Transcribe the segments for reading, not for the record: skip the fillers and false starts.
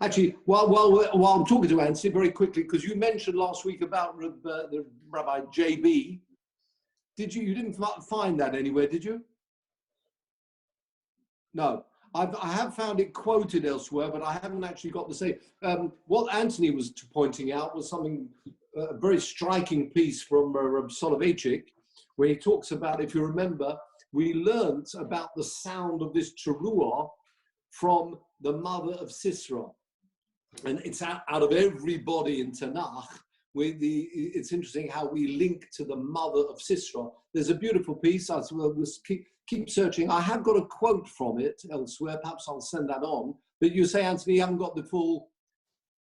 Actually, while I'm talking to Anthony, very quickly, because you mentioned last week about the Rabbi JB. You didn't find that anywhere, did you? No. I have found it quoted elsewhere, but I haven't actually got the same. What Anthony was pointing out was something, a very striking piece from Reb Soloveitchik, where he talks about, if you remember, we learned about the sound of this teruah from the mother of Sisera. And it's out of everybody in Tanakh. It's interesting how we link to the mother of Sisera. There's a beautiful piece. I will keep searching. I have got a quote from it elsewhere. Perhaps I'll send that on. But you say, Anthony, you haven't got the full,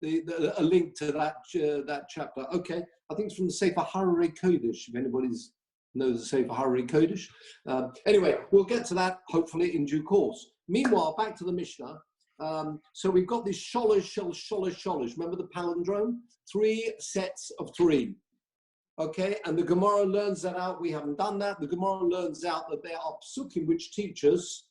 a link to that chapter. Okay, I think it's from the Sefer Hararei Kodesh, if anybody knows the Sefer Hararei Kodesh. Anyway, we'll get to that hopefully in due course. Meanwhile, back to the Mishnah. So we've got this sholosh. Remember the palindrome? 3 sets of 3. Okay, and the Gemara learns that out. We haven't done that. The Gemara learns out that there are psukim which teach us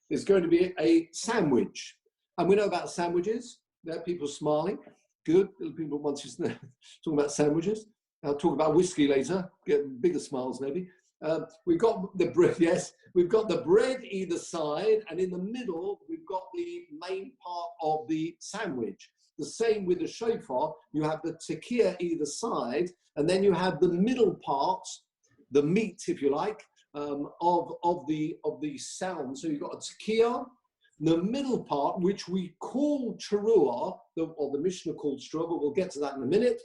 there's going to be a sandwich. And we know about sandwiches. There are people smiling. Good. People want to talk about sandwiches. I'll talk about whiskey later. Get bigger smiles maybe. We've got the bread, yes. We've got the bread either side, and in the middle, we've got the main part of the sandwich. The same with the shofar. You have the tekiah either side, and then you have the middle part, the meat, if you like, of the sound. So you've got a tekiah, the middle part, which we call teruah, or the Mishnah called teruah, but we'll get to that in a minute.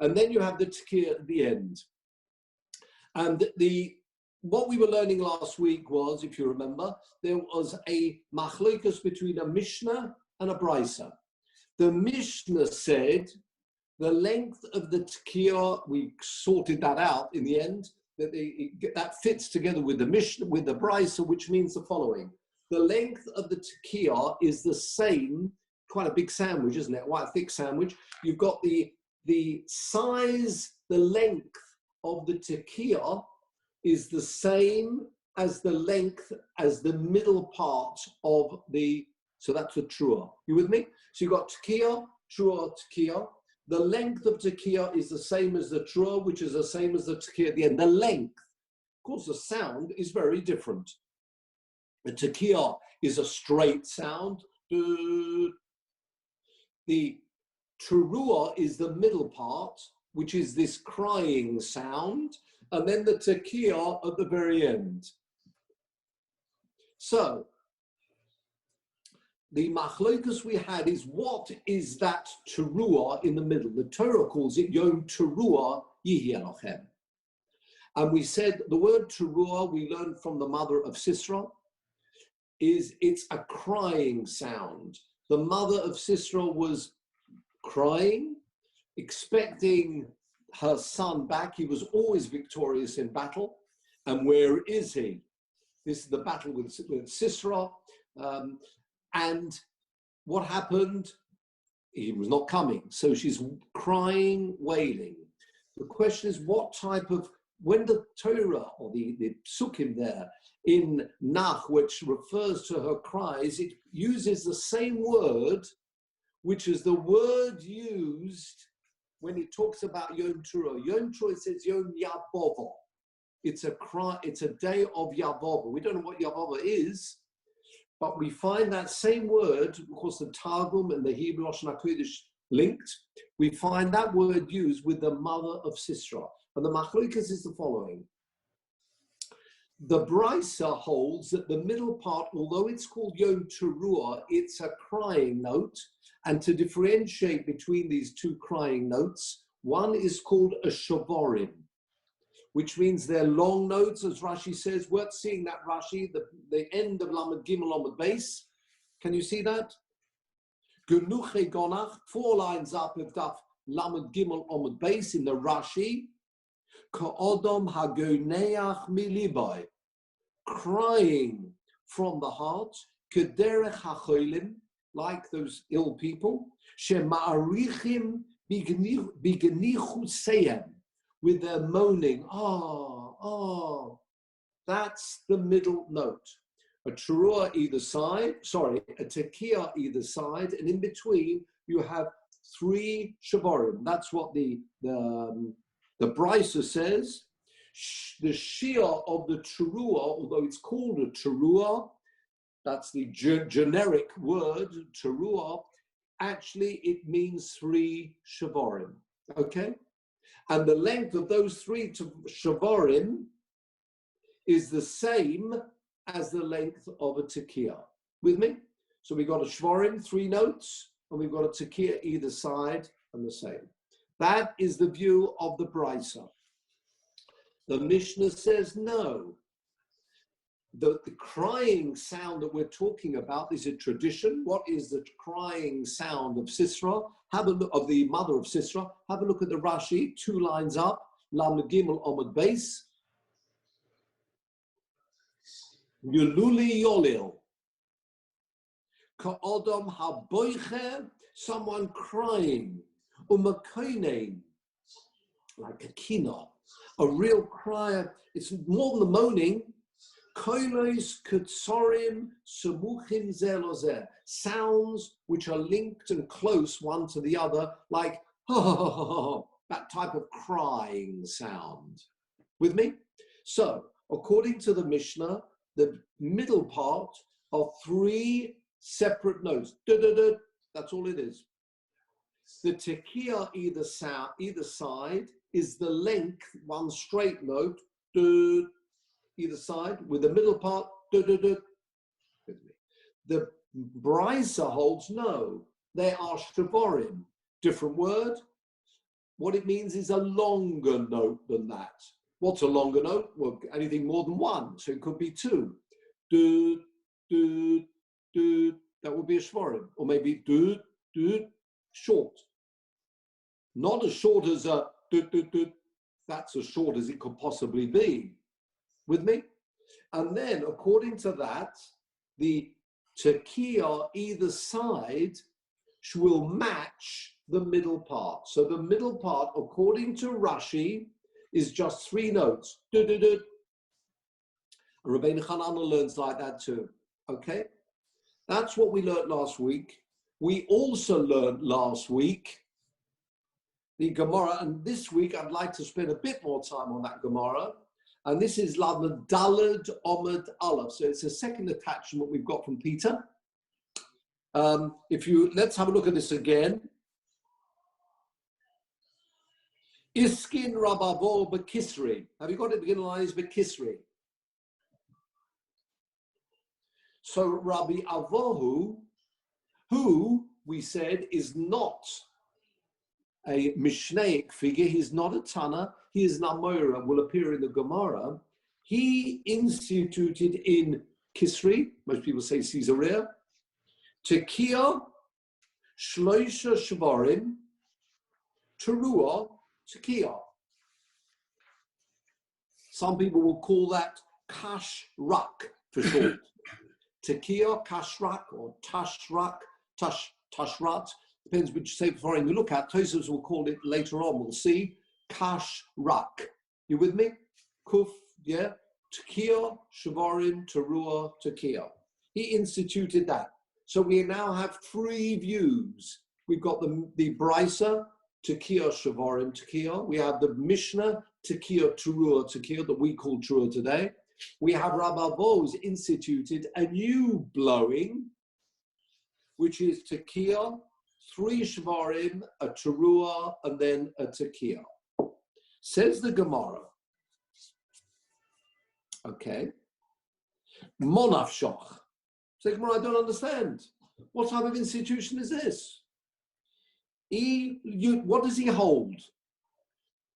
And then you have the tekiah at the end. And what we were learning last week was, if you remember, there was a machlokas between a Mishnah and a Brisa. The Mishnah said the length of the tekiah, we sorted that out in the end, that fits together with the Mishnah, with the Brisa, which means the following. The length of the tekiah is the same, quite a big sandwich, isn't it? Quite a thick sandwich. You've got the size, the length of the tekiah is the same as the length as the middle part of so that's the teruah. You with me? So you've got tekiah, teruah, tekiah. The length of tekiah is the same as the teruah, which is the same as the tekiah at the end. The length, of course, the sound is very different. The tekiah is a straight sound. The teruah is the middle part, which is this crying sound, and then the tekiah at the very end. So, the machlokas we had is, what is that teruah in the middle? The Torah calls it Yom Teruah Yihi Elochem. And we said the word teruah, we learned from the mother of Sisera, it's a crying sound. The mother of Sisera was crying, expecting her son back. He was always victorious in battle. And where is he? This is the battle with Sisera. And what happened? He was not coming. So she's crying, wailing. The question is, when the Torah, or the psukim there in Nach, which refers to her cries, it uses the same word, which is the word used when it talks about Yom Teruah. Yom Teruah, it says Yom Yavova. It's a cry. It's a day of Yavova. We don't know what Yavova is, but we find that same word, of course, the Targum and the Hebrew Lashon HaKodesh linked. We find that word used with the mother of Sisera. And the machlokas is the following. The Brisa holds that the middle part, although it's called Yom Teruah, it's a crying note. And to differentiate between these two crying notes, one is called a shovarim, which means they're long notes, as Rashi says. Worth seeing that, Rashi, the end of Lamed Gimel Lamed Beis. Can you see that? Genuche Gonach, 4 lines up of Daf Lamed Gimel Lamed Beis in the Rashi. Ka'odom hagoneach milibai, crying from the heart. Kederech hacholim, like those ill people. Shema'arichim bigenichu seyem, with their moaning. That's the middle note. a teruah either side, a tekiah either side, and in between you have 3 shavarim. That's what the Brisa says. The shiur of the teruah, although it's called a teruah, that's the generic word, teruah, actually it means 3 shavarim, okay? And the length of those 3 shavarim is the same as the length of a tekiah. With me? So we've got a shvarim, 3 notes, and we've got a tekiah either side, and the same. That is the view of the Brisa. The Mishnah says no. The crying sound that we're talking about is a tradition. What is the crying sound of Sisra? Have a look of the mother of Sisra. Have a look at the Rashi, 2 lines up. Lamed Gimel Omid Beis. Yululi Yolil. Ka'odom haboiche, someone crying. Umakoinein, like a kino, a real crier. It's more than the moaning. Koilos kutsorim sumuchim zelozeh, sounds which are linked and close one to the other, like that type of crying sound. With me? So, according to the Mishnah, the middle part are 3 separate notes. That's all it is. The tekiah either side is the length, 1 straight note, either side, with the middle part, The Brisa holds no. They are shavarim. Different word. What it means is a longer note than that. What's a longer note? Well, anything more than 1. So it could be 2. That would be a shvarim. Or maybe short. Not as short as a that's as short as it could possibly be. With me? And then, according to that, the tekiah either side will match the middle part. So the middle part, according to Rashi, is just 3 notes. Rabbeinu Hananel learns like that too. Okay? That's what we learned last week. We also learned last week the Gemara, and this week I'd like to spend a bit more time on that Gemara. And this is Lamed Daled Omid Aleph. So it's a second attachment we've got from Peter. Let's have a look at this again. Iskin Rabavo Bekisri. Have you got it? The beginning line is Bekisri. So Rabbi Avohu, who we said is not a Mishnaic figure, he's not a Tana, he is an Amoira, will appear in the Gemara. He instituted in Kisri, most people say Caesarea, Tekiah, Shloisha Shvarim, Teruah, Tekiah. Some people will call that Kashrak for short. Tekiah, Kashrak, or Tashrak, Tashrat, depends which Sefer Foreign you look at. Tosafos will call it later on, we'll see, Kashrak. You with me? Kuf, yeah? Tekiah, Shavarim, Teruah, Tekiah. He instituted that. So we now have 3 views. We've got the Brisa, Tekiah, Shavarim, Tekiah. We have the Mishnah, Tekiah, Teruah, Tekiah, that we call Teruah today. We have Rabbi Boz instituted a new blowing, which is Tekiah, 3 Shvarim, a Teruah, and then a Tekiah. Says the Gemara. Okay. Monafshach. Say, Gemara, I don't understand. What type of institution is this? What does he hold?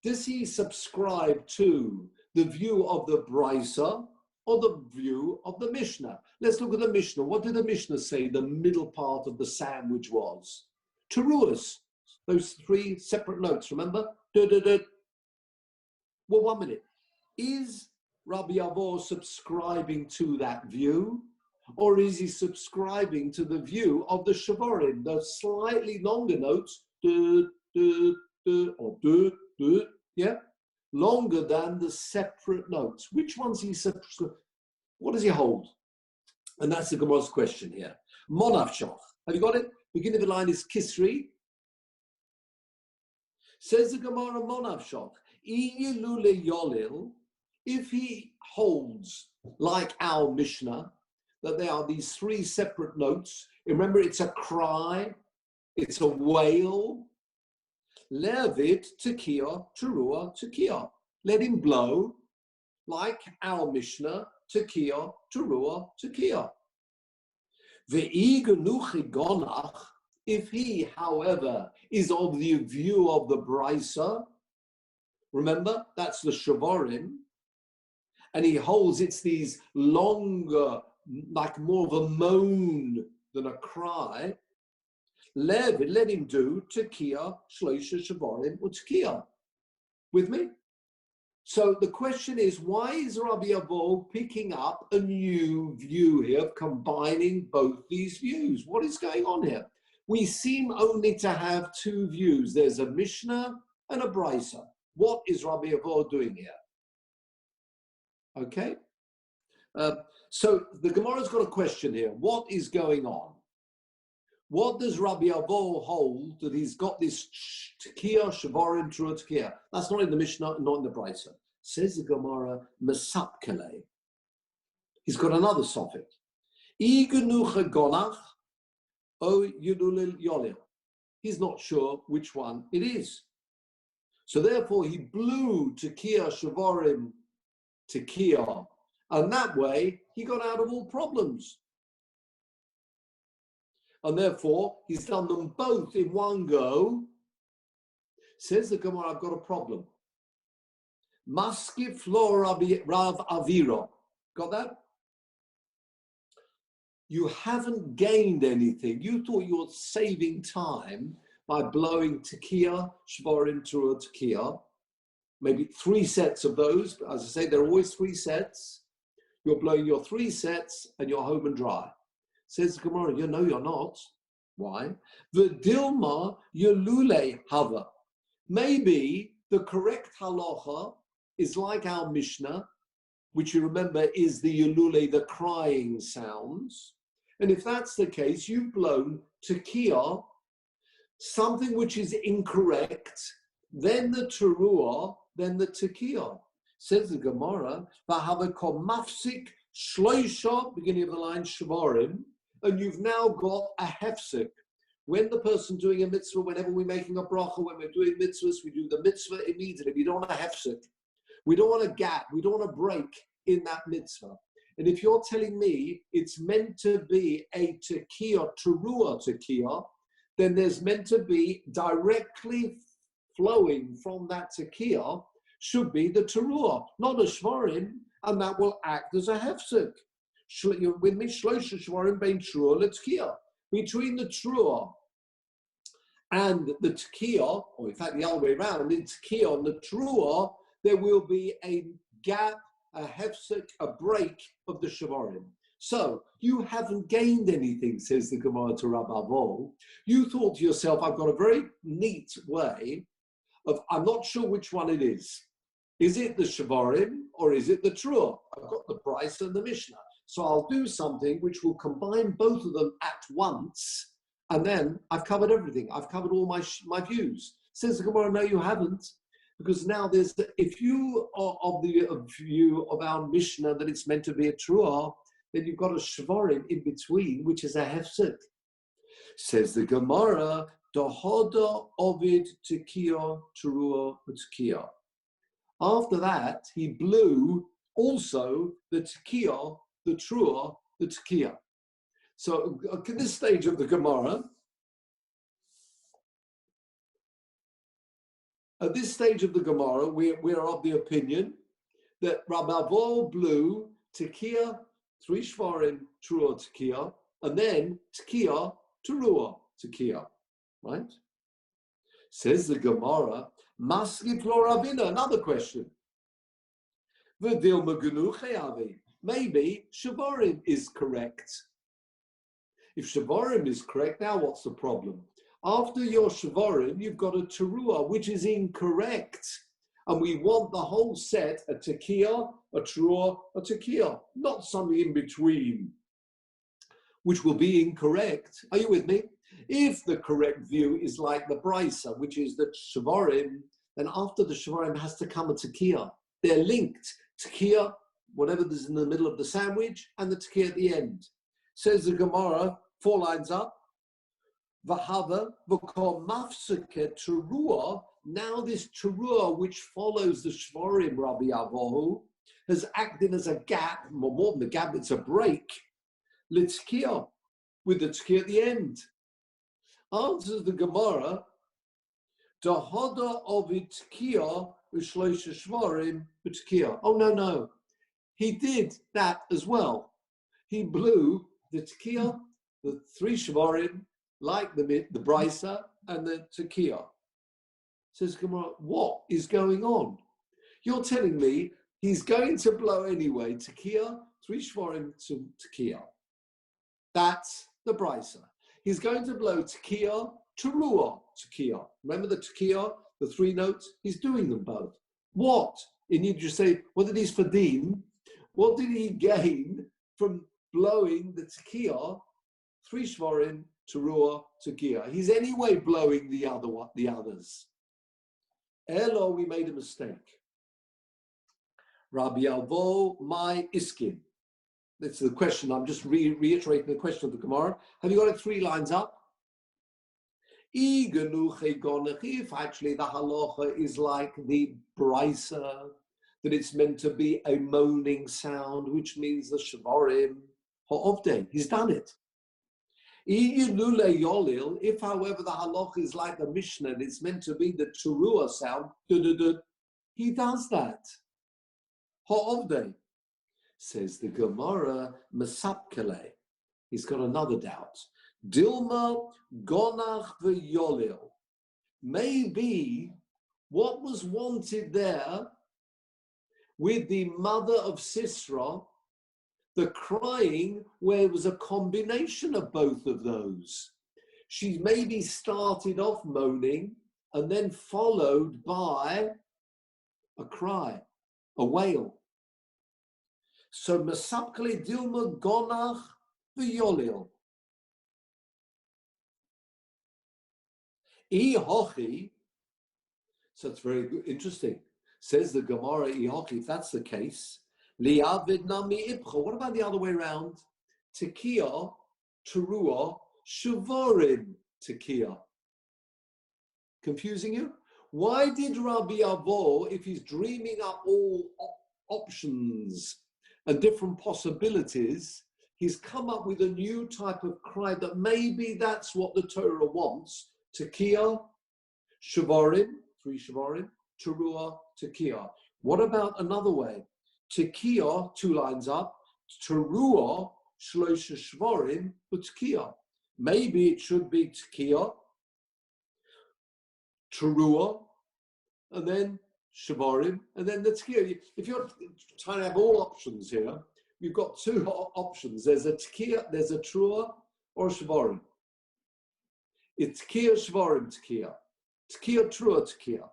Does he subscribe to the view of the Brisa or the view of the Mishnah? Let's look at the Mishnah. What did the Mishnah say the middle part of the sandwich was? Teruahs. Those 3 separate notes, remember? Well, 1 minute. Is Rabbi Avoh subscribing to that view? Or is he subscribing to the view of the Shavarim, the slightly longer notes, yeah? Longer than the separate notes. Which ones he subscribes? What does he hold? And that's the Gemara's question here. Monavshach. Have you got it? Beginning of the line is Kisri. Says the Gemara, Monavshach. Iyelule Yolil. If he holds, like our Mishnah, that there are these three separate notes. Remember, it's a cry, it's a wail. Levit tekiah, teruah, tekiah. Let him blow, like our Mishnah, tekiah, teruah, tekiah. Ve'igenuchi gonach. If he, however, is of the view of the brisa, remember that's the shavarim, and he holds it's these longer, like more of a moan than a cry. Let him do tekiah, shloisha shavarim, or tekiah. With me? So the question is, why is Rabbi Avo picking up a new view here, combining both these views? What is going on here? We seem only to have two views. There's a Mishnah and a Brisa. What is Rabbi Avo doing here? Okay? So the Gemara's got a question here. What is going on? What does Rabbi Avo hold that he's got this tekiah, shavarim, teruah, tekiah? That's not in the Mishnah, not in the Brisa. Says the Gemara, mesapkele. He's got another suffix. Igenucha gonach o yudulil yolil. He's not sure which one it is. So therefore he blew tekiah, shavarim, tekiah. And that way he got out of all problems. And therefore, he's done them both in one go. Says the Gemara, I've got a problem. Maskif lo Rav Avira. Got that? You haven't gained anything. You thought you were saving time by blowing tekiah, shvarim, teruah, tekiah. Maybe 3 sets of those. But as I say, there are always 3 sets. You're blowing your 3 sets and you're home and dry. Says the Gemara, you know you're not. Why? The Dilma Yelule Hava. Maybe the correct halacha is like our Mishnah, which you remember is the Yelule, the crying sounds. And if that's the case, you've blown tekiah, something which is incorrect, then the teruah, then the tekiah. Says the Gemara, V'havakol mafsik shloisha, beginning of the line, shvarim, and you've now got a hefsek. When the person doing a mitzvah, whenever we're making a bracha, when we're doing mitzvahs, we do the mitzvah immediately. We don't want a hefsek. We don't want a gap. We don't want a break in that mitzvah. And if you're telling me it's meant to be a tekiah, teruah tekiah, then there's meant to be directly flowing from that tekiah should be the teruah, not a shvarim, and that will act as a hefsek. You're with me? Shloisha shvarim bein teruah letekiah. Between the teruah and the tekiah, or in fact the other way around, in tekiah and the teruah, there will be a gap, a hefsek, a break of the shvarim. So you haven't gained anything, says the Gemara to Rabbi Avo. You thought to yourself, I've got a very neat way of, I'm not sure which one it is. Is it the shvarim or is it the teruah? I've got the Brisa and the Mishnah. So I'll do something which will combine both of them at once, and then I've covered everything. I've covered all my views. Says the Gemara, no, you haven't, because now if you are of the view of our Mishnah that it's meant to be a teruah, then you've got a shvarim in between, which is a hefsek. Says the Gemara, Dohoda Ovid Tekiah Teruah Tekiah. After that, he blew also the tekiah, the teruah, the tekiah. So at this stage of the Gemara, we are of the opinion that Rabbi Avo blew tekiah, 3 shvarim, teruah, tekiah, and then tekiah, teruah, tekiah. Right? Says the Gemara, Maskif lo Ravina, another question. Maybe shavarim is correct. If shavarim is correct, now what's the problem? After your shavarim, you've got a teruah, which is incorrect. And we want the whole set, a tekiah, a teruah, a tekiah, not something in between. which will be incorrect. Are you with me? If the correct view is like the Brisa, which is that Shvarim, then after the Shvarim has to come a Tekiah. They're linked. Tekiah, whatever is in the middle of the sandwich, and the Tekiah at the end. Says the Gemara, 4 lines up. V'hava v'kol mafseke teruah. Now this teruah, which follows the Shvarim, Rabbi Avohu, has acted as a gap, more than a gap, it's a break. L'tzkiah, with the Tekiah at the end. Answers the Gemara, Dahoda of Tekiah v'shloisha Shvarim b'Tekiah. Oh, no. He did that as well. He blew the Tekiah, the 3 Shvarim, like the Brisa and the Tekiah. Says Gemara, what is going on? You're telling me he's going to blow anyway, Tekiah, 3 Shvarim to Tekiah. That's the Brisa. He's going to blow Tekiah, Teruah, Tekiah. Remember the Tekiah, the 3 notes? He's doing them both. What? And you just say, what did he Sfadin? What did he gain from blowing the Tekiah, 3 Shvarim, Teruah, Tekiah? He's anyway blowing the others. Elo, we made a mistake. Rabbi Avo, my iskin. That's the question. I'm just reiterating the question of the Gemara. Have you got it 3 lines up? If actually the halacha is like the brisa, that it's meant to be a moaning sound, which means the shvarim ha'ovdei. He's done it. If, however, the halacha is like the Mishnah, and it's meant to be the teruah sound, he does that. Ha'ovdei. Says the Gemara, Mesapkele. He's got another doubt. Dilma gonach v'yolil. Maybe what was wanted there with the mother of Sisra, the crying, where it was a combination of both of those. She maybe started off moaning and then followed by a cry, a wail. So Mesapkele Dilma gonach v'yolil. Ihochi, so it's very interesting. Says the Gemara, Ihochi, if that's the case, liavid nami ibcha. What about the other way around? Tekiah, teruah, shvarim, tekiah. Confusing you? Why did Rabbi Avo, if he's dreaming up all options and different possibilities, he's come up with a new type of cry that maybe that's what the Torah wants? Tekiah, shvarim, 3 shvarim, teruah, tekiah. What about another way? Tekiah, 2 lines up, teruah, shloisha shvarim, but tekiah. Maybe it should be tekiah, teruah, and then shvarim, and then the tekiah. If you're trying to have all options here, you've got 2 options. There's a tekiah, there's a teruah, or a shvarim. It's tekiah, shvarim, tekiah. Tekiah, teruah, tekiah.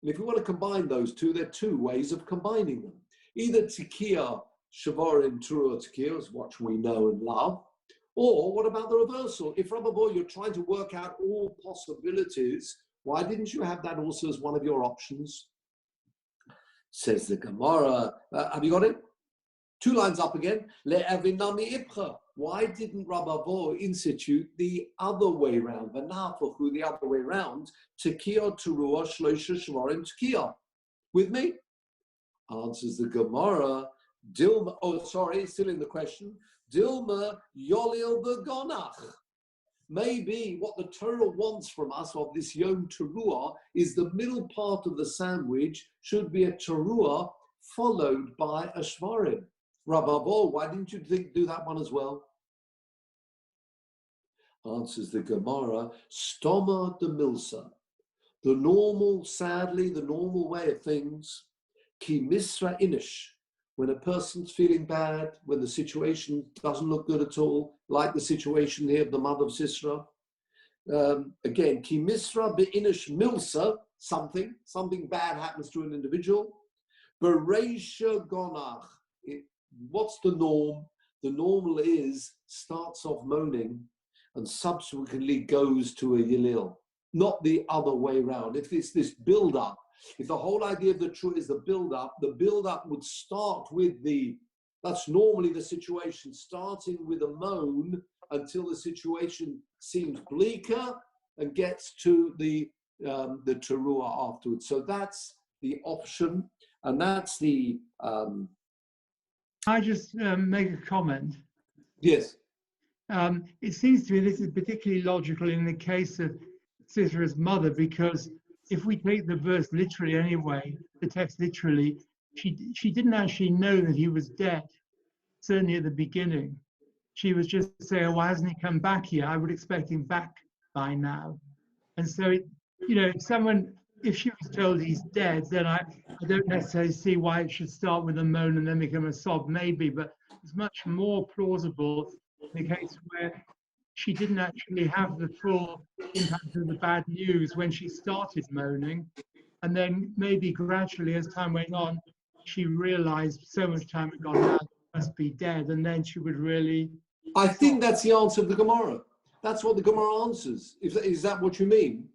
And if you want to combine those 2, there are 2 ways of combining them. Either tekiah, shvarim, teruah, tekiah, is what we know and love. Or what about the reversal? If, Rabbi Boy, you're trying to work out all possibilities, why didn't you have that also as one of your options? Says the Gemara. Have you got it? 2 lines up again. Le'avinami ibcha. Why didn't Rabbi Avo institute the other way round? V'nafachu, the other way round. Tekiah, teruah, shloisha shvarim, tekiah. With me? Answers the Gemara. Dilma. Oh, sorry, still in the question. Dilma yolil v'gonach. Maybe what the Torah wants from us of this Yom Teruah is the middle part of the sandwich should be a Teruah followed by a Shvarim. Rabbi Avo, why didn't you do that one as well? Answers the Gemara, Stoma de Milsa. The normal, sadly, the normal way of things, Ki Misra Inish. When a person's feeling bad, when the situation doesn't look good at all, like the situation here of the mother of Sisra. Again, ki misra be'inish milsa, something bad happens to an individual. Bereisha gonach. What's the norm? the normal is starts off moaning and subsequently goes to a Yilil, not the other way around. If it's this build-up, if the whole idea of the truth is the build-up would start with that's normally the situation, starting with a moan until the situation seems bleaker and gets to the teruah afterwards. So that's the option, and that's the... I just make a comment. Yes. It seems to me this is particularly logical in the case of Sisera's mother, because if we take the verse literally anyway, the text literally, she didn't actually know that he was dead, certainly at the beginning. She was just saying, why hasn't he come back yet? I would expect him back by now. And so, if she was told he's dead, then I don't necessarily see why it should start with a moan and then become a sob, maybe, but it's much more plausible in the case where she didn't actually have the full impact of the bad news when she started moaning. And then maybe gradually, as time went on, she realized so much time had gone now, must be dead. And then she would really... I think that's the answer of the Gemara. That's what the Gemara answers. Is that what you mean?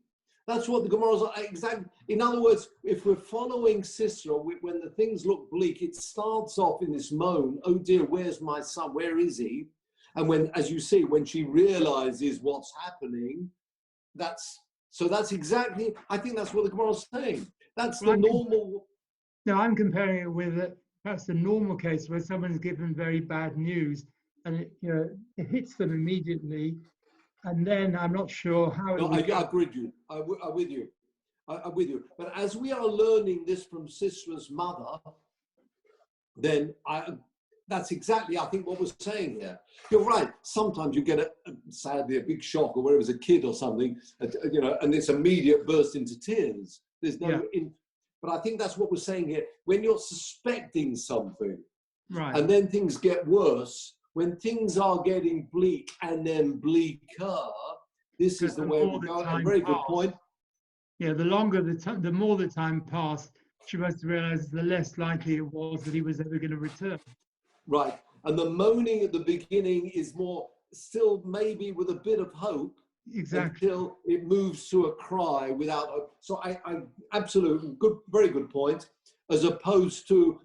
That's what the Gemara is exactly. In other words, if we're following Sisera, when the things look bleak, it starts off in this moan, oh dear, where's my son? Where is he? And when, as you see, when she realizes what's happening, that's exactly, I think that's what the Gemara is saying. That's the normal. No, I'm comparing it with perhaps the normal case where someone is given very bad news and it hits them immediately. And then I'm not sure how. No, I agree with you. I'm with you. I'm with you. But as we are learning this from Sisera's mother, then that's exactly, I think, what we're saying here. You're right. Sometimes you get sadly a big shock, or whether it was a kid or something, and it's immediate burst into tears. There's no, but I think that's what we're saying here. When you're suspecting something, right, and then things get worse, when things are getting bleak and then bleaker, this is the way we go. A very good point. Yeah, the longer the more the time passed, she must have realized the less likely it was that he was ever going to return. Right. And the moaning at the beginning is more still maybe with a bit of hope. Exactly. Until it moves to a cry without hope. So I absolutely good, very good point. As opposed to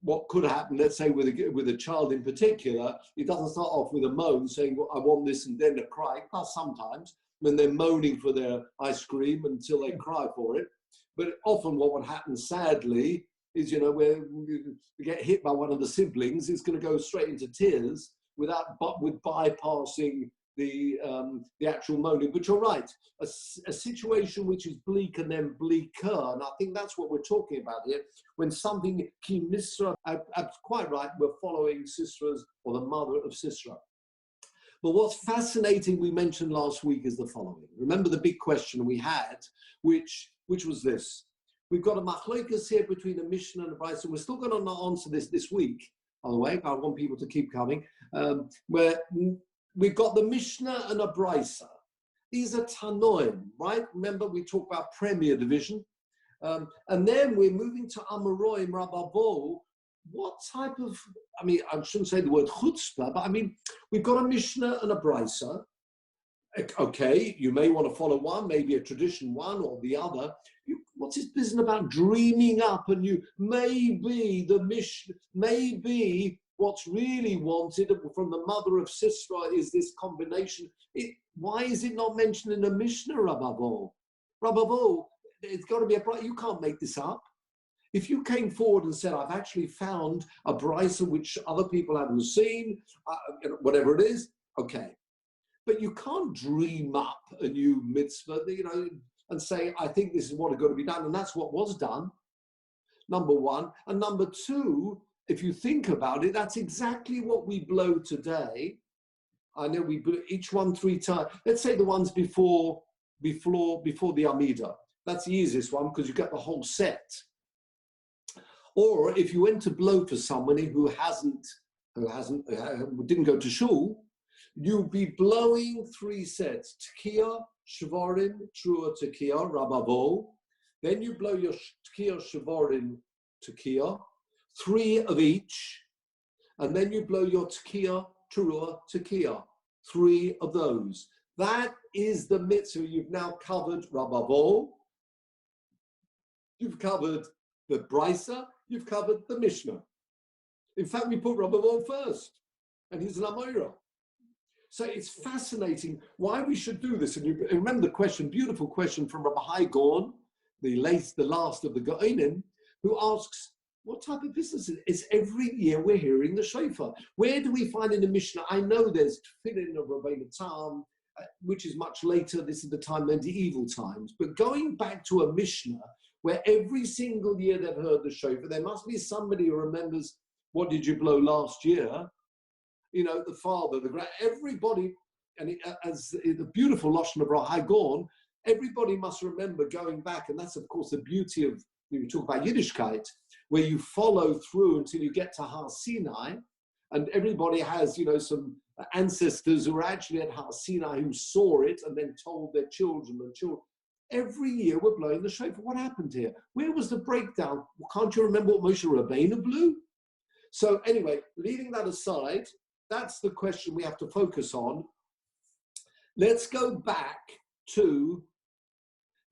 what could happen, let's say with a child in particular, it doesn't start off with a moan saying, well, I want this, and then a cry. It does sometimes when they're moaning for their ice cream until they cry for it. But often what would happen, sadly, is, where you get hit by one of the siblings, it's going to go straight into tears with bypassing the actual moaning. But you're right, a situation which is bleak and then bleaker, and I think that's what we're talking about here, when something, Ki Misra, quite right, we're following Sisera's, or the mother of Sisera. But what's fascinating, we mentioned last week, is the following. Remember the big question we had, which was this. We've got a machlokas here between a Mishnah and a Brisa, and we're still going to answer this week, by the way. I want people to keep coming, where we've got the Mishnah and a Brisa. These are Tanoim, right? Remember, we talked about Premier Division. And then we're moving to Amoraim Rababo. What type of, I shouldn't say the word chutzpah, but we've got a Mishnah and a Brisa. Okay, you may want to follow one, maybe a tradition one or the other. What's his business about dreaming up and maybe the Mishnah, maybe what's really wanted from the mother of Sisera is this combination. Why is it not mentioned in the Mishnah, Rababo? Rababo, it's got to be you can't make this up. If you came forward and said, I've actually found a brisa which other people haven't seen, whatever it is, okay. But you can't dream up a new mitzvah, and say, I think this is what is going to be done. And that's what was done, number one. And number two, if you think about it, that's exactly what we blow today. I know we blew each one 3 times. Let's say the ones before the Amida. That's the easiest one because you get the whole set. Or if you went to blow for somebody who didn't go to shul, you'd be blowing 3 sets. Tekiah, Shvarim, Trua, Tekiah, Rababo. Then you blow your Tekiah, Shvarim, Tekiah, 3 of each. and then you blow your tekiah, teruah, tekiah. 3 of those. That is the mitzvah. You've now covered Rabavo, you've covered the Brisa, you've covered the Mishnah. In fact, we put Rabavo first, and he's an Amoira. So it's fascinating why we should do this. And you remember the question, beautiful question from Rabbi Hai Gorn, the last of the Gaonim, who asks, what type of business is it? It's every year we're hearing the shofar. Where do we find in the Mishnah? I know there's Tefillin of Rabbeinu Tam, which is much later. This is the time, medieval times. But going back to a Mishnah where every single year they've heard the shofar, there must be somebody who remembers, what did you blow last year? You know, the father, the grand, everybody, and as the beautiful Lashon of Rabbi Gorn, everybody must remember going back, and that's of course the beauty of, we talk about Yiddishkeit, where you follow through until you get to Har Sinai, and everybody has, you know, some ancestors who were actually at Har Sinai who saw it and then told their children and children. Every year we're blowing the shofar. What happened here? Where was the breakdown? Can't you remember what Moshe Rabbeinu blew? So anyway, leaving that aside, that's the question we have to focus on. Let's go back to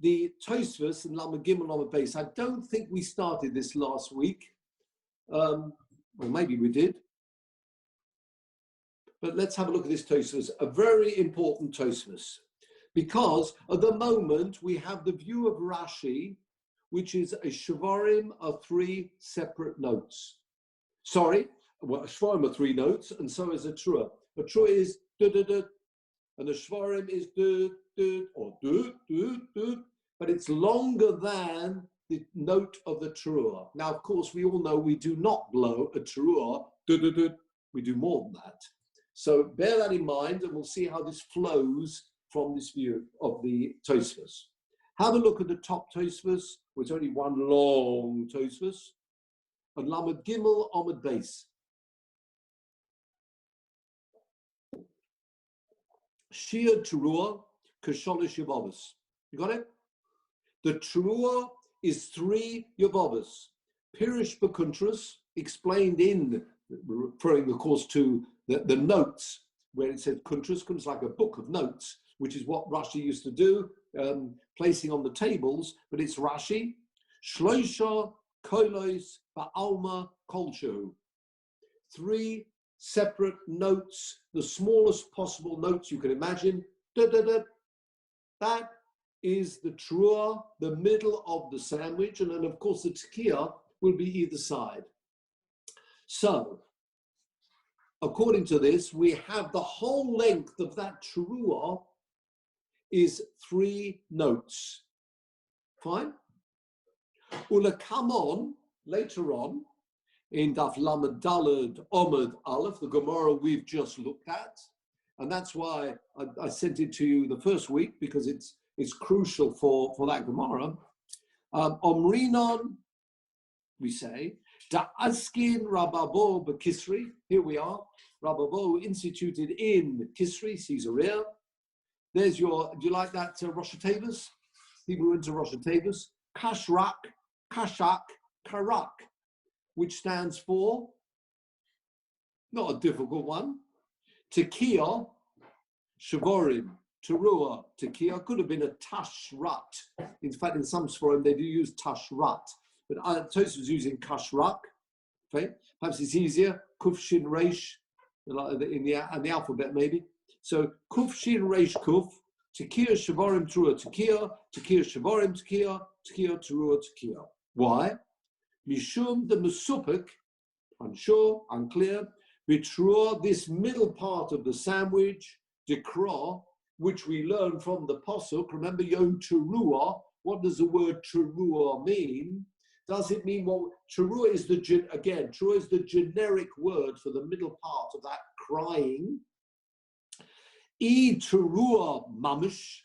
the Tosfos and Lamed Gimel Lamed Beis. I don't think we started this last week, or maybe we did. But let's have a look at this Tosfos, a very important Tosfos, because at the moment we have the view of Rashi, which is a Shvarim of 3 separate notes. Sorry, well, a Shvarim are 3 notes, and so is a Trua. A Trua is du-du-du, and the Shvarim is du-du, or du-du-du, but it's longer than the note of the Trua. Now, of course, we all know we do not blow a Trua, du-du-du, we do more than that. So bear that in mind, and we'll see how this flows from this view of the Tosfos. Have a look at the top Tosfos, which is only one long Tosfos, and Lamed Gimel Amud Beis. Shiur Teruah K'sholish Yavavos. You got it? The Teruah is 3 Yavavos. Pirish B'Kuntras, explained in, referring of course to the notes, where it said Kuntras, Kuntras like a book of notes, which is what Rashi used to do, placing on the tables, but it's Rashi. Shloisha Kolos Ba'alma Kolshu. 3 separate notes, the smallest possible notes you can imagine. Da, da, da. That is the Teruah, the middle of the sandwich, and then of course the tekiah will be either side. So, according to this, we have the whole length of that Teruah is 3 notes. Fine? Will come on later on in Daf Lamed Daled Omid Aleph, the Gemara we've just looked at, and that's why I sent it to you the first week, because it's crucial for that Gemara. Omrinon, we say, Da Askin Rababo B'Kisri. Here we are. Rababo instituted in Kisri, Caesarea. There's your. Do you like that Rosh Hashanah? People who are into Rosh Hashanah. Kashrak, Kashak, Karak, which stands for, not a difficult one, Tekiah, Shavorim, Teruah, Tekiah, could have been a Tashrat. In fact, in some Sforim, they do use Tashrat. But Tosfos was using Kashrak. Okay? Perhaps it's easier, Kuf Shin Reish, in the alphabet maybe. So Kuf Shin Reish Kuf, Tekiah, Shavorim, Teruah, Tekiah, Tekiah, Shavorim, Tekiah, Tekiah, Teruah, Tekiah. Why? Mishum the Mesupik, unsure, unclear, Vitruah, this middle part of the sandwich, Dekra, which we learn from the Pasuk. Remember Yom Teruah. What does the word Teruah mean? Does it mean, well, Teruah is Teruah is the generic word for the middle part of that crying. Teruah mamish.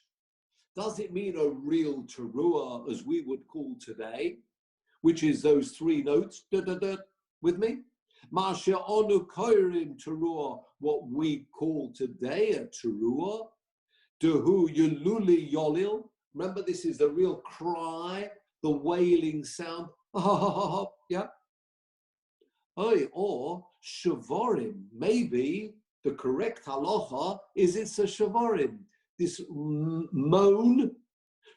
Does it mean a real Teruah, as we would call today, which is those 3 notes, da, da, da, with me? Masha onu koirin Teruah, what we call today a Teruah. Dehu yululi yolil. Remember, this is the real cry, the wailing sound. Yeah. Or shavorim, maybe the correct halacha is it's a shavorim. This moan,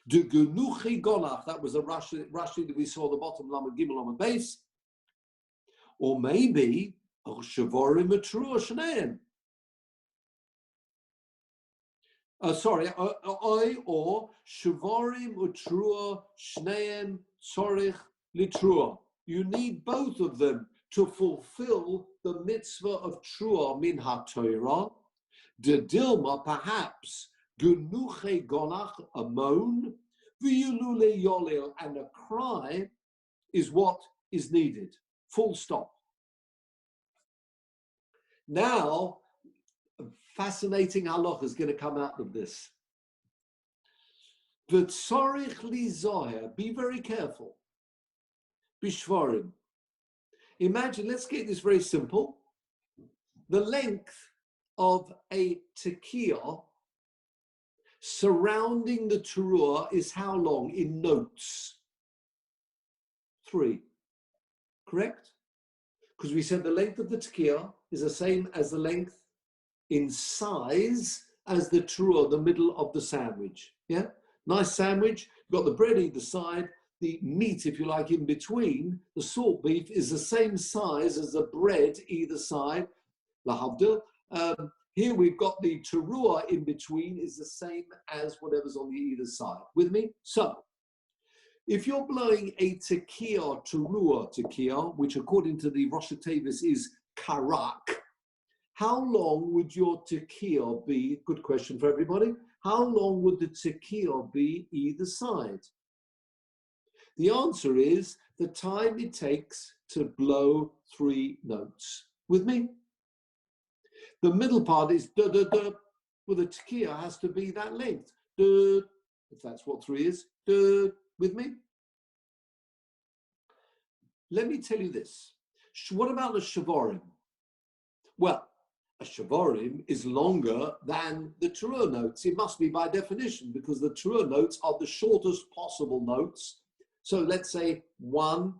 de genuchi gonach, that was a Rashi that we saw the bottom, Lamed Gimel Lamed Beis. Or maybe a shavorim atrua shneim. Or shavorim utrua shneim sorich litrua. You need both of them to fulfill the mitzvah of trua min ha-Torah. De dilma, perhaps, genuche gonach, a moan, v'yulule yolil, and a cry is what is needed. Full stop. Now, a fascinating halacha is going to come out of this. V'tzorich li zoher, be very careful. Bishvarim. Imagine, let's get this very simple. The length of a tekiah surrounding the teruah is how long in notes? 3. Correct? Because we said the length of the tekiah is the same as the length in size as the teruah, the middle of the sandwich. Yeah? Nice sandwich, you've got the bread either side, the meat, if you like, in between, the salt beef is the same size as the bread either side. Lahavdil. Here we've got the teruah in between is the same as whatever's on the either side. With me? So, if you're blowing a tekiah, teruah tekiah, which according to the Rosh Hashanah is karak, how long would your tekiah be? Good question for everybody. How long would the tekiah be either side? The answer is the time it takes to blow 3 notes. With me? The middle part is da da da. Well, the tekiah has to be that length. Da, if that's what 3 is. Da, with me? Let me tell you this. What about the shavorim? Well, a shavorim is longer than the teruah notes. It must be by definition because the teruah notes are the shortest possible notes. So let's say 1,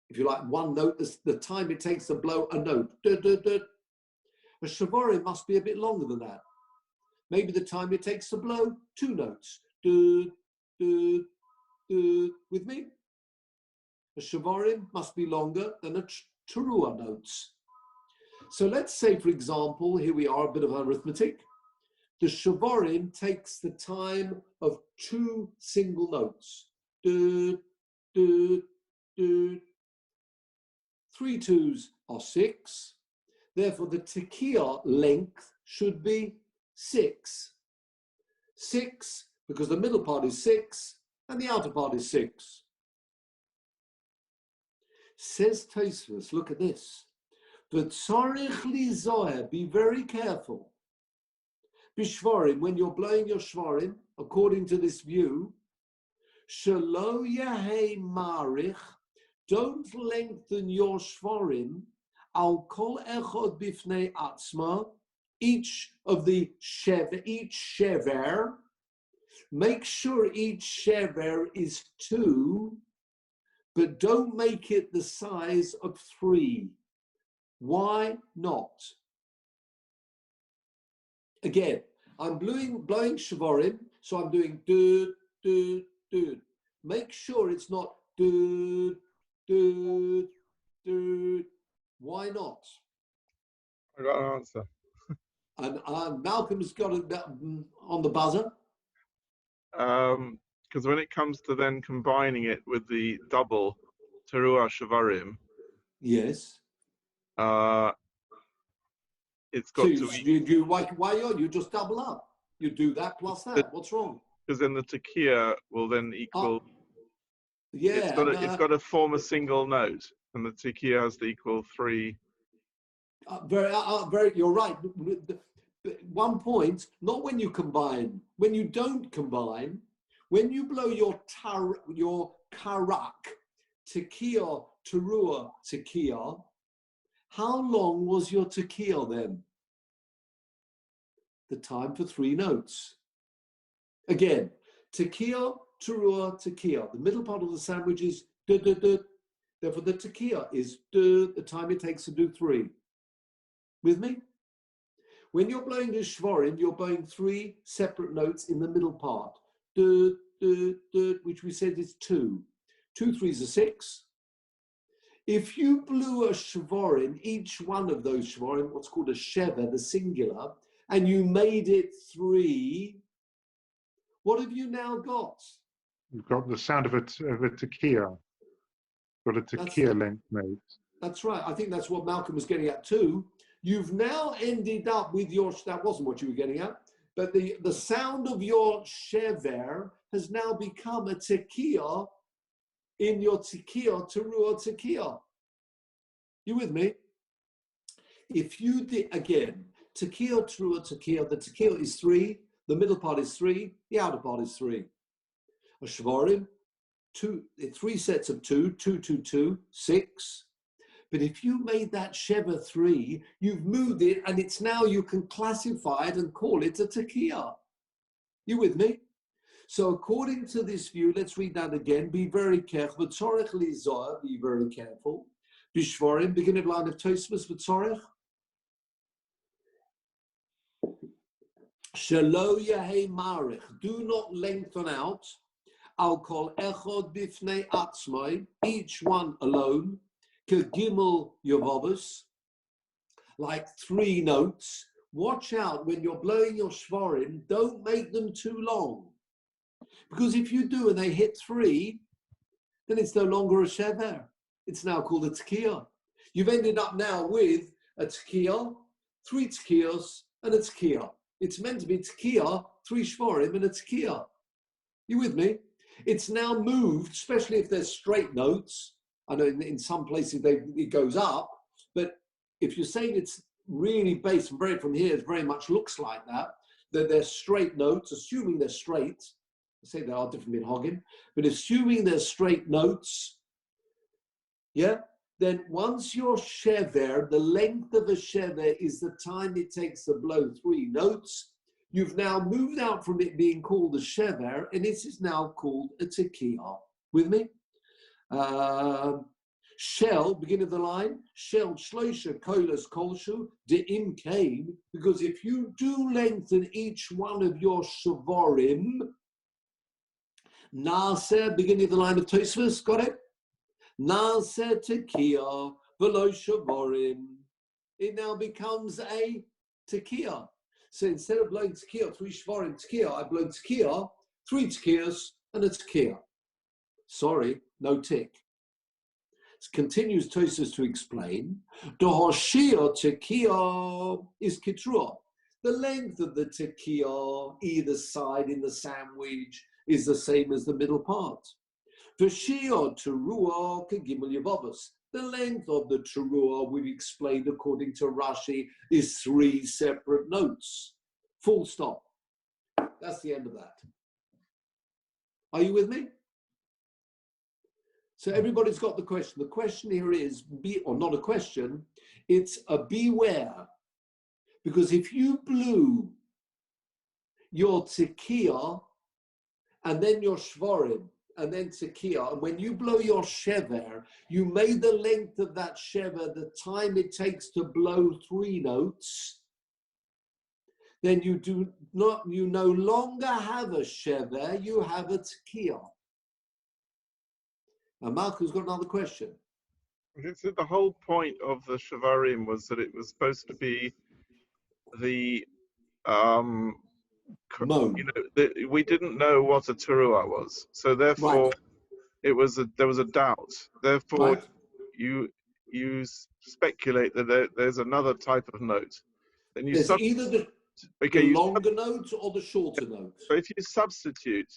if you like, 1 note, the time it takes to blow a note. Da, da, da. A shavorim must be a bit longer than that. Maybe the time it takes to blow 2 notes. Da, da, da. With me? A shavorim must be longer than a teruah notes. So let's say, for example, here we are, a bit of arithmetic. The shavorim takes the time of 2 single notes. Da, da, da. 3 2s are 6. Therefore, the tekiah length should be 6. 6, because the middle part is 6 and the outer part is 6. Says Tosfos, look at this. V'tzorich li zoher, be very careful. Bishvarim, when you're blowing your shvarim, according to this view, shelo yahei marich, don't lengthen your shvarim, al kol echod bifnei atzma, each shever, make sure each shever is 2, but don't make it the size of 3. Why not? Again, I'm blowing shavarim, so I'm doing do, do, do. Make sure it's not do, do, do. Why not? I got an answer. And Malcolm's got it on the buzzer. Because when it comes to then combining it with the double teruah shavarim, Yes. It's got so you just double up. You do that plus that. What's wrong? Because then the tekiah will then equal. Yeah. It's got to form a single note, and the tekiah has to equal 3. Very. You're right. One point. Not when you combine. When you don't combine. When you blow your karak, tekiah, teruah, tekiah. How long was your tekiah then? The time for 3 notes. Again, tekiah, teruah, tekiah. The middle part of the sandwich is du, du, du. Therefore, the tekiah is du, the time it takes to do 3. With me? When you're blowing the shvarim, you're blowing 3 separate notes in the middle part. Du, du, du, which we said is 2. 2 3s are 6. If you blew a shvarim, each one of those shvarim, what's called a sheva, the singular, and you made it 3, what have you now got? You've got the sound of a tekiah. Got a tekiah length note. That's right. I think that's what Malcolm was getting at too. You've now ended up with your, that wasn't what you were getting at, but the sound of your shever has now become a tekiah in your tekiah, teruah tekiah. You with me? If you did, again, tekiah, teruah tekiah, the tekiah is 3, the middle part is 3, the outer part is 3. A shvarim, 3 sets of 2, 2, 2, 2, 6. But if you made that sheva 3, you've moved it, and it's now you can classify it and call it a tekiah. You with me? So according to this view, let's read that again. Be very careful. V'tzorech lizoah, be very careful. Bishvarim, beginning of line of Tosfos, v'tzorech. Shelo yehei marich, do not lengthen out. I'll call echod bifnei atzmai, each one alone. Kegimel yovavos, like 3 notes. Watch out when you're blowing your shvarim, don't make them too long. Because if you do and they hit 3, then it's no longer a shever. It's now called a tekiah. You've ended up now with a tekiah, 3 tekiyos, and a tekiah. It's meant to be tekiah, 3 shvarim, and a tekiah. You with me? It's now moved, especially if there's straight notes. I know in some places it goes up, but if you're saying it's really based and very from here, it very much looks like that they're straight notes, assuming they're straight. I say they are different minhagim, but assuming they're straight notes, yeah, then once your shever, the length of a shever is the time it takes to blow 3 notes, you've now moved out from it being called a shever, and it is now called a tekiah. With me? Shell, beginning of the line, shell shloisha kolas kolshu de'im came, because if you do lengthen each one of your shavarim, Naseh, beginning of the line of Tosfos, got it? Naseh tekiah v'lo shavarim. It now becomes a tekiah. So instead of blowing tekiah, 3 shavarim tekiah, I blow tekiah, 3 tekiyahs, and a tekiah. Sorry, no tick. It continues Tosfos to explain. The Shiur tekiah is kitrua. The length of the tekiah, either side in the sandwich, is the same as the middle part. The Shiur teruah kegimel yevavos. The length of the teruah, we've explained according to Rashi, is 3 separate notes. Full stop. That's the end of that. Are you with me? So everybody's got the question. The question here is, or not a question, it's a beware. Because if you blew your tekiah and then your shvarim and then tekiah, and when you blow your shever, you made the length of that shever the time it takes to blow 3 notes, then you no longer have a shever, you have a tekiah. And Malcolm's got another question. So the whole point of the Shavarim was that it was supposed to be the, Moan. we didn't know what a teruah was, so therefore there was a doubt. Therefore, you speculate that there's another type of note. Then you there's either the longer note or the shorter note. So if you substitute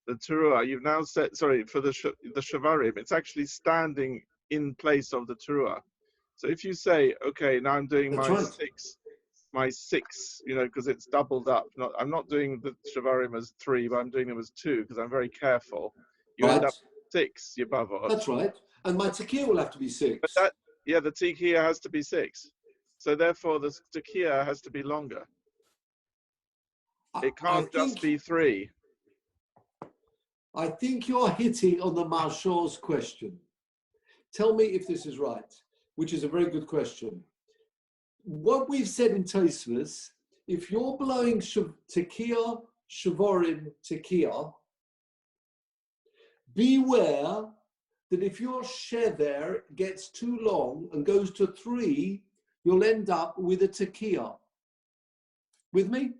the teruah, you've now set, sorry, for the shavarim, it's actually standing in place of the teruah. So if you say, okay, now I'm doing my six, because it's doubled up. I'm not doing the shavarim as 3, but I'm doing them as 2 because I'm very careful. You end up 6 yabavot. That's right. And my tekiah will have to be 6. But the tekiah has to be 6. So therefore, the tekiah has to be longer. It can't just be 3. I think you're hitting on the Marshall's question. Tell me if this is right, which is a very good question. what we've said in Tosfos, if you're blowing tekiah, shavorim, tekiah, beware that if your shever gets too long and goes to 3, you'll end up with a tekiah. With me?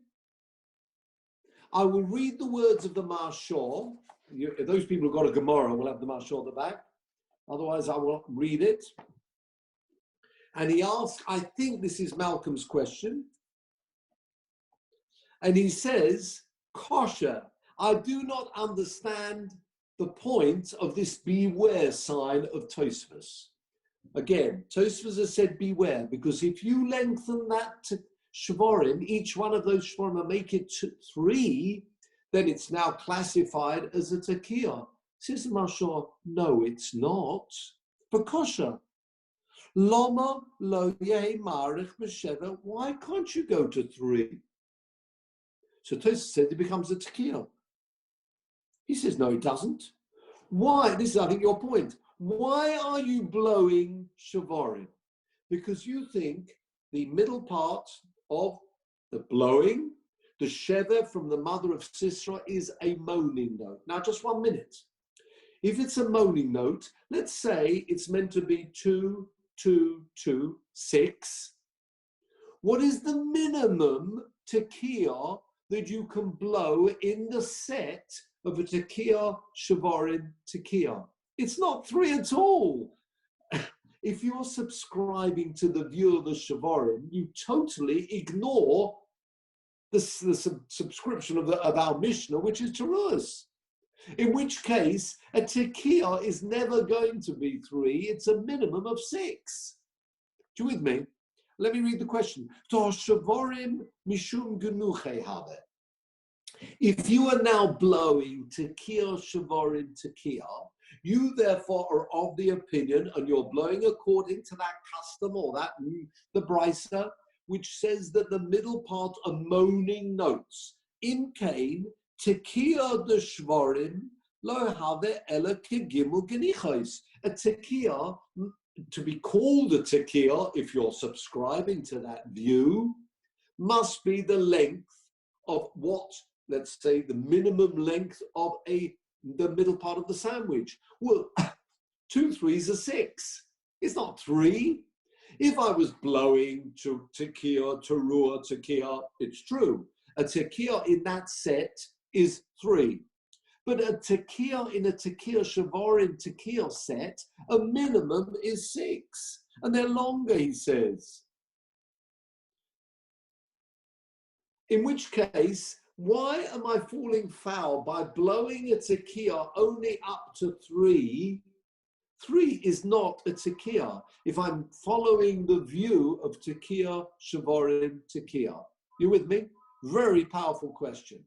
I will read the words of the Marshal. If those people who've got a Gemara will have the Marshal at the back. Otherwise, I will read it. And he asks, I think this is Malcolm's question. And he says, kosher, I do not understand the point of this beware sign of Tosfos. Again, Tosfos has said beware, because if you lengthen that to shvorim, each one of those shvorim, and make it 3, then it's now classified as a tekiah. Says the Mashal, no, it's not. For kosher. Loma lo yehi marich b'sheva. Why can't you go to 3? So Tosfos said it becomes a tekiah. He says, no, it doesn't. Why? This is, I think, your point. Why are you blowing shavorim? Because you think the middle part of the blowing, the sheva from the mother of Sisra, is a moaning note. Now, just 1 minute. If it's a moaning note, let's say it's meant to be 2, 2, 2, 6. What is the minimum tekiah that you can blow in the set of a tekiah, shavorim, tekiah? It's not 3 at all. If you're subscribing to the view of the shavorim, you totally ignore the subscription of our Mishnah, which is teruas. In which case, a tekiah is never going to be 3. It's a minimum of 6. Do you with me? Let me read the question. Shavorim mishum genuche habe. If you are now blowing tekiah, shavorim, tekiah, you therefore are of the opinion, and you're blowing according to that custom or that the brisa, which says that the middle part are moaning notes. In Cain, tekiah de shvorim lo have ela kegimel genichos. A tekiah, to be called a tekiah, if you're subscribing to that view, must be the length of what, let's say, the minimum length of the middle part of the sandwich. Well, 2 3s are 6. It's not 3. If I was blowing to tekiah, teruah, tekiah, it's true. A tekiah in that set is 3. But a tekiah in a tekiah, shavorim, tekiah set, a minimum is 6. And they're longer, he says. In which case, why am I falling foul by blowing a tekiah only up to 3? 3 is not a tekiah if I'm following the view of tekiah, shavorim, tekiah. You with me? Very powerful question.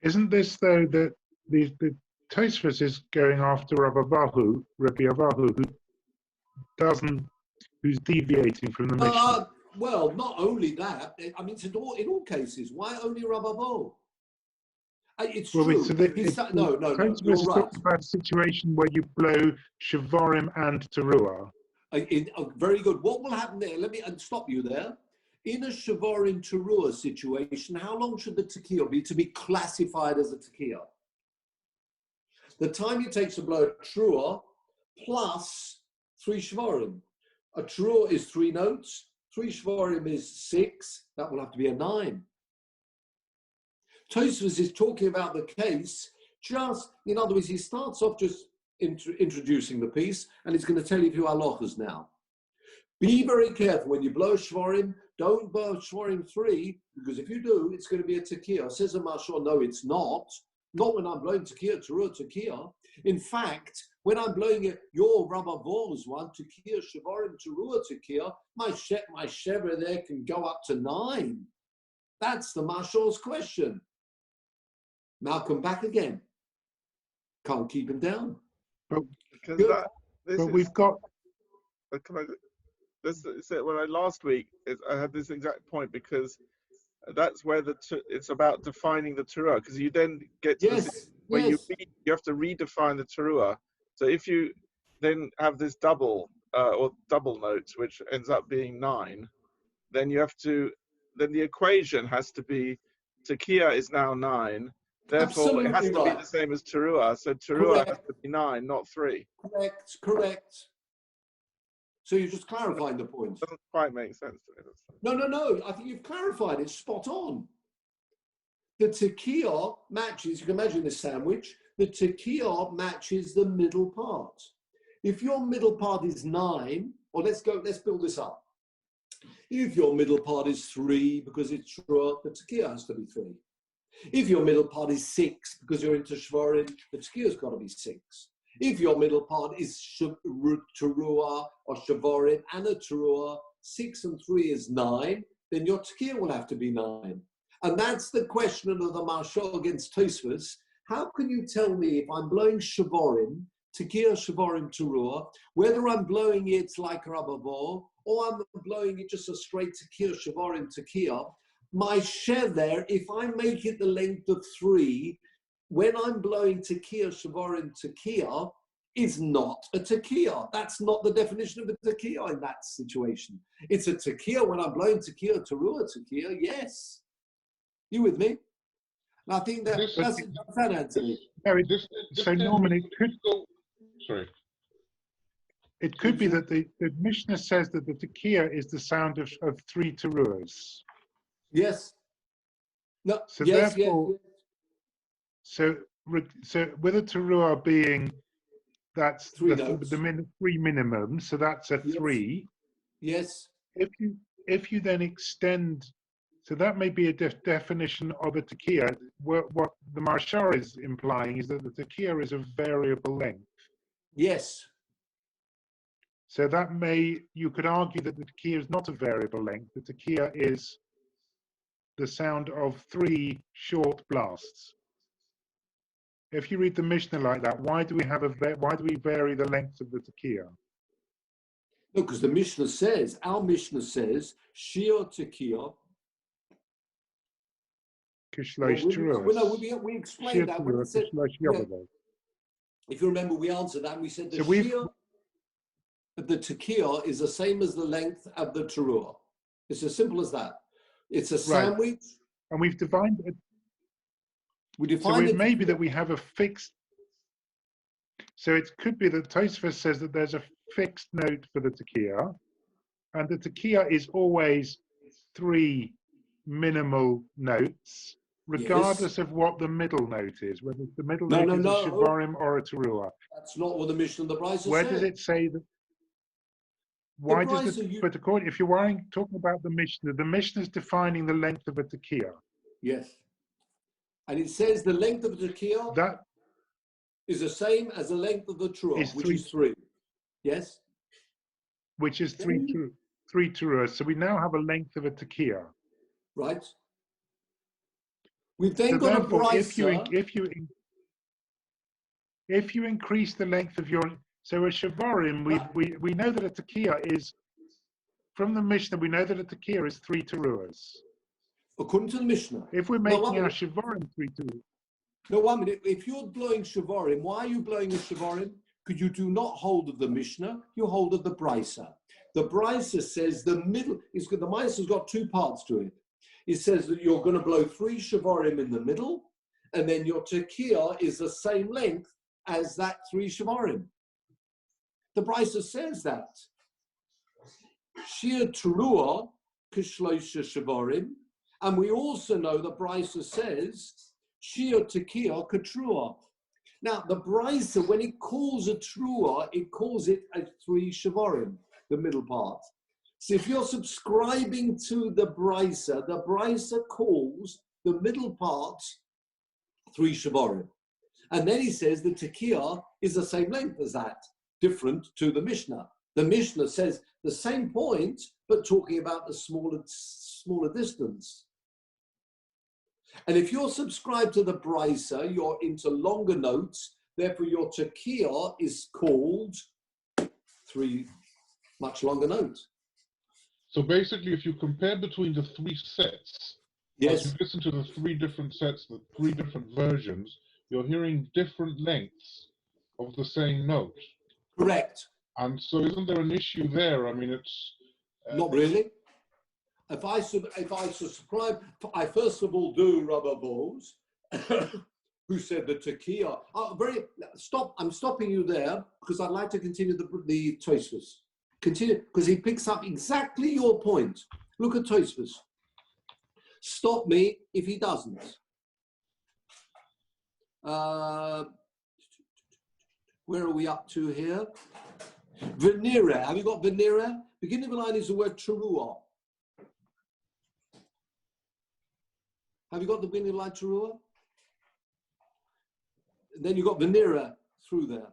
Isn't this, though, that the Tosfos is going after Rabbi Avahu, who's deviating from the Mishnah? Well, not only that. I mean, in all cases. Why only Rabbi Avahu? It's true. No, you're right. Talks about a situation where you blow shavorim and teruah. Very good. What will happen there? Let me stop you there. In a shavorim teruah situation, how long should the tekiah be to be classified as a tekiah? The time it takes to blow a teruah plus 3 shavorim. A teruah is 3 notes. 3 shavorim is 6. That will have to be a 9. Tosfos is talking about the case in other words, he starts off just introducing the piece, and he's going to tell you a few halachas now. Be very careful when you blow shvorim. Don't blow shvorim 3, because if you do, it's going to be a tekiah. Says a mashal, no, it's not. Not when I'm blowing tekiah, teruah, tekiah. In fact, when I'm blowing it, your Rabbi Vor's one, tekiah, shvorim, teruah, tekiah, my shever there can go up to 9. That's the mashal's question. Malcolm back again. Can't keep him down. Because we've got. Last week I had this exact point, because that's where it's about defining the teruah, because you then get to you have to redefine the teruah. So if you then have this double notes, which ends up being 9, then you have to, then the equation has to be tekiah is now 9. Therefore, it has Absolutely to be right. the same as teruah. So teruah has Correct. to be 9, not 3. Correct. Correct. So you're just clarifying the point. Doesn't quite make sense to me. No. I think you've clarified it spot on. The tekiah matches, you can imagine this sandwich, the tekiah matches the middle part. If your middle part is 9, or let's build this up. If your middle part is 3 because it's true, the tekiah has to be 3. If your middle part is 6 because you're into shvarim, the tekiah's got to be 6. If your middle part is teruah or shavarim and a teruah, 6 and 3 is 9, then your tekiah will have to be 9. And that's the question of the Marshal against Tosfos. How can you tell me if I'm blowing shavarim, tekiah, shavarim, teruah, whether I'm blowing it like Rabavo or I'm blowing it just a straight tekiah, shavarim, tekiah? My share there, if I make it the length of 3, when I'm blowing tekiah, shavarim, tekiah, is not a tekiah. That's not the definition of a tekiah in that situation. It's a tekiah when I'm blowing tekiah, teruah, tekiah, yes. You with me? And I think that's that, Anthony. Mary, so Norman, it could go. Sorry. It could be that the Mishnah says that the tekiah is the sound of 3 teruahs. Yes. No. So yes, therefore, yes. So with a teruah being that's 3 the notes. 3 minimum, so that's a 3. Yes. If you then extend, so that may be a definition of a tekiah. What the Marshal is implying is that the tekiah is of variable length. Yes. So that you could argue that the tekiah is not a variable length. The tekiah is the sound of 3 short blasts. If you read the Mishnah like that, why do we vary the length of the tekiah? No, because the Mishnah says, our Mishnah says, Shiur tekiah. Kishlosh teruahs. We explained that. When it said, if you remember, we answered that and we said the Shiur of the tekiah is the same as the length of the teruah. It's as simple as that. It's a sandwich. And we've defined it. So it may be that we have a fixed. So it could be that Tosfos says that there's a fixed note for the tekiah, and the tekiah is always 3 minimal notes, regardless of what the middle note is, whether the middle note is a shavarim or a teruah. That's not what the Mishnah and the Brisa Where said. does it say that? Why does it? But according, if you're talking about the Mishnah is defining the length of a tekiah. Yes. And it says the length of the tekiah that is the same as the length of the teruah, which is 3. Yes? Which is 3 teruahs. So we now have a length of a tekiah. Right. We've then got a brisa. If you increase the length of your... So a shavarim, we know that a tekiah is... From the Mishnah, we know that a tekiah is 3 teruahs. According to the Mishnah. If we're making our shavarim 3 teruahs. No, 1 minute. If you're blowing shavarim, why are you blowing a shavarim? Because you do not hold of the Mishnah, you hold of the brisa. The brisa says the middle... The Brisa has got 2 parts to it. It says that you're going to blow 3 shavarim in the middle, and then your tekiah is the same length as that 3 shavarim. The brisa says that. Shiur teruah kishloisha shavarim, and we also know the brisa says shiur tekiah katruah. Now the brisa, when it calls a truah, it calls it a 3 shavarim, the middle part. So if you're subscribing to the brisa calls the middle part 3 shavarim. And then he says the tekiah is the same length as that, different to the Mishnah. The Mishnah says the same point, but talking about a smaller distance. And if you're subscribed to the brisa, you're into longer notes, therefore your tekiah is called 3 much longer notes. So basically, if you compare between the 3 sets, as you listen to the 3 different sets, the 3 different versions, you're hearing different lengths of the same note. Correct. And so isn't there an issue there? I mean, it's... Not really. if I subscribe, I first of all do rubber balls. Who said the tekiah? I'm stopping you there because I'd like to continue the Tosfos. Continue, because he picks up exactly your point. Look at Tosfos. Stop me if he doesn't. Where are we up to here? Venera. Have you got venera? Beginning of the line is the word teruah. Have you got the beginning of the line teruah? And then you've got venera through there.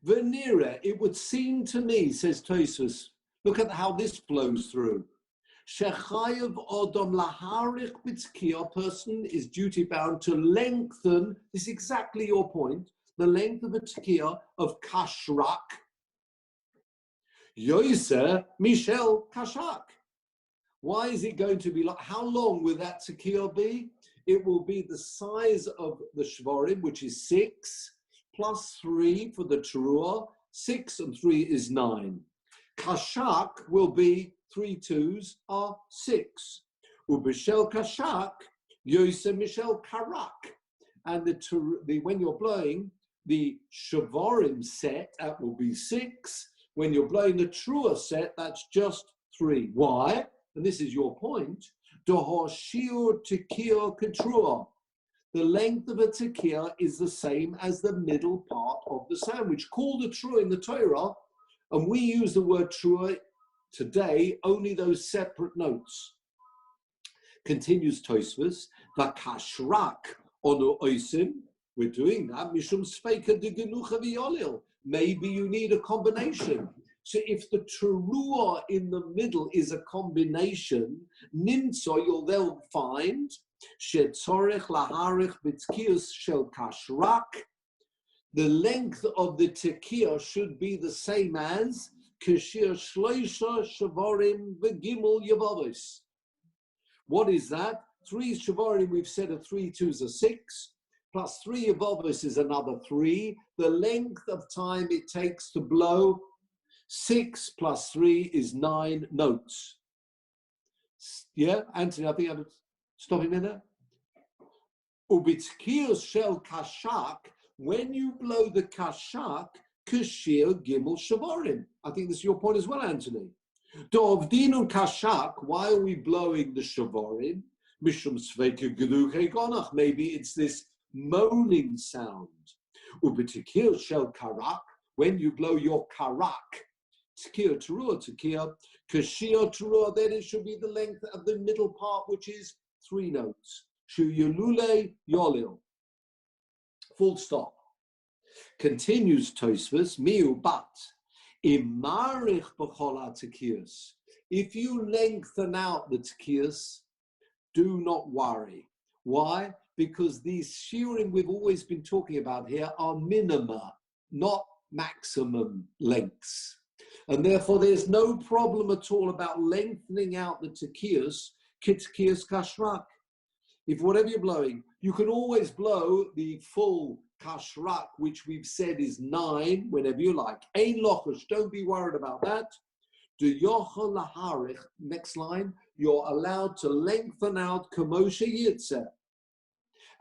Venera, it would seem to me, says Tosfos, look at how this flows through. Shechayev Odom Laharich B'Tkiya, person is duty bound to lengthen, this is exactly your point, the length of a Tkiya of Kashrak. Yoiser Michel Kashak. Why is it going to be like, how long will that Tkiya be? It will be the size of the Shvarim, which is 6, plus 3 for the Teruah. 6 and 3 is 9. Kashak will be 3 twos are 6. Ubishel Kashak, Yosef Michel Karak. And when you're blowing the Shavarim set, that will be 6. When you're blowing the Teruah set, that's just 3. Why? And this is your point. Shiur tekiah ketruah. The length of a tekiah is the same as the middle part of the sandwich, called a teruah in the Torah, and we use the word teruah today, only those separate notes. Continues Tosfos, the kashrak onu oisim, we're doing that, mishum speika de genucha v'yolil. Maybe you need a combination. So if the teruah in the middle is a combination, nimtzo, you'll then find shetzorech laharich b'tkiyus shel kashrak. The length of the tekiah should be the same as kashir shloisha shavarim v'gimel yavavis. What is that? 3 shavarim, we've said, are 3 twos are 6. Plus 3 yavavis is another 3. The length of time it takes to blow 6 plus 3 is 9 notes. Yeah, Anthony, I think I'm stopping there. Ubitkiyos shel kashak, when you blow the kashak, kashir gimel shavarim. I think this is your point as well, Anthony. Dovdinu kashak, why are we blowing the shavarim? Mishum sveike geduche gonach. Maybe it's this moaning sound. Ubitkiyos shel karak, when you blow your karak, tekiah, teruah, kashir, teruah, then it should be the length of the middle part, which is 3 notes. Shuyulule yolil. Full stop. Continues Tosfos, miu bat, imarich b'chol tekiyos. If you lengthen out the tekiyos, do not worry. Why? Because these shiurim we've always been talking about here are minima, not maximum lengths. And therefore, there's no problem at all about lengthening out the tekiyos, kitkiyos kashrak. If whatever you're blowing, you can always blow the full kashrak, which we've said is 9, whenever you like. Ein lochush, don't be worried about that. Du yochel laharich, next line, you're allowed to lengthen out kamosha yitzeh.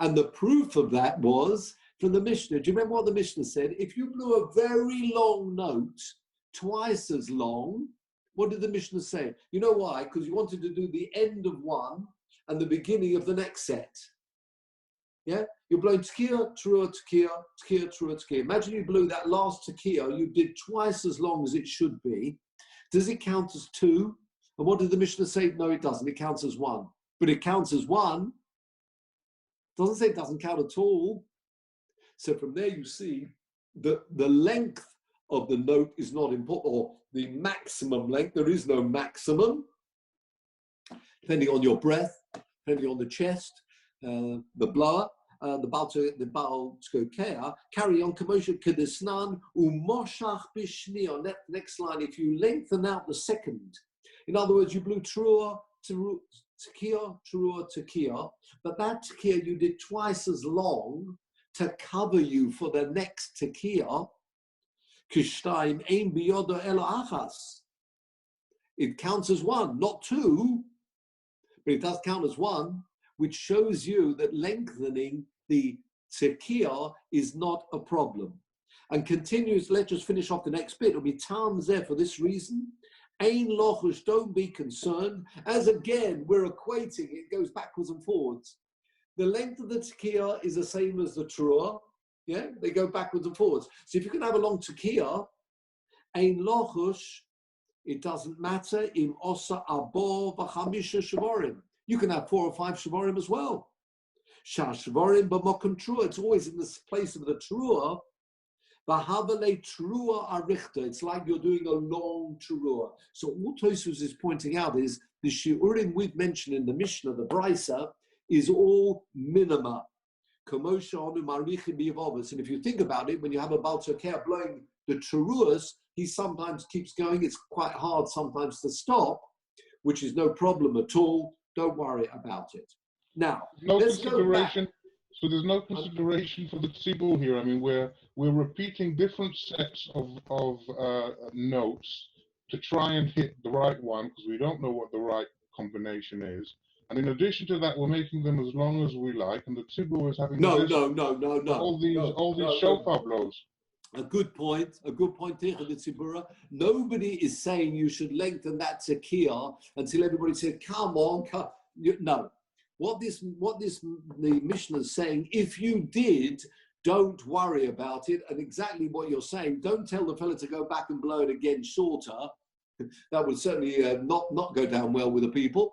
And the proof of that was from the Mishnah. Do you remember what the Mishnah said? If you blew a very long note, twice as long, what did the Mishnah say? You know why? Because you wanted to do the end of one and the beginning of the next set. Yeah? You're blowing tekiah, teruah, tekiah, tekiah, teruah, tekiah. Imagine you blew that last tekiah, you did twice as long as it should be. Does it count as 2? And what did the Mishnah say? No, it doesn't. It counts as 1. But it counts as 1. Doesn't say it doesn't count at all. So from there you see that the length of the note is not important, or the maximum length. There is no maximum. Depending on your breath, depending on the chest, the blower, the Baal Tzkokea, carry on Kamosha Kedesnan Umoshach Bishnion. Next line, if you lengthen out the second, in other words, you blew teruah, tekiah, teruah, tekiah, but that tekiah you did twice as long to cover you for the next tekiah. Kishtaim ein biyodo elo achas. It counts as one, not two, but it does count as one, which shows you that lengthening the tekiah is not a problem. And continues, let's just finish off the next bit. It'll be Talmud there for this reason. Ein lochush, don't be concerned. As again, we're equating, it goes backwards and forwards. The length of the tekiah is the same as the truah. Yeah, they go backwards and forwards. So if you can have a long tekiah, ein lochush, it doesn't matter. Im osa abo v'chamisha shavorim. You can have 4 or 5 shavorim as well. Shash shavorim b'mokum truah. It's always in this place of the truah. V'havale truah arichta. It's like you're doing a long truah. So what Tosfos is pointing out is the shiurim we've mentioned in the Mishnah, the Brisa, is all minima. And if you think about it, when you have a Baal Tekiah blowing the truahs, he sometimes keeps going. It's quite hard sometimes to stop, which is no problem at all. Don't worry about it. Now, let's go back. So there's no consideration for the tzibur here. I mean, we're repeating different sets of notes to try and hit the right one because we don't know what the right combination is. And in addition to that, we're making them as long as we like, and the tzibur is having No. all these shofar blows. A good point, Nobody is saying you should lengthen that tekiah until everybody said, come on, come. No. What the Mishnah is saying, if you did, don't worry about it. And exactly what you're saying, don't tell the fella to go back and blow it again shorter. That would certainly not go down well with the people.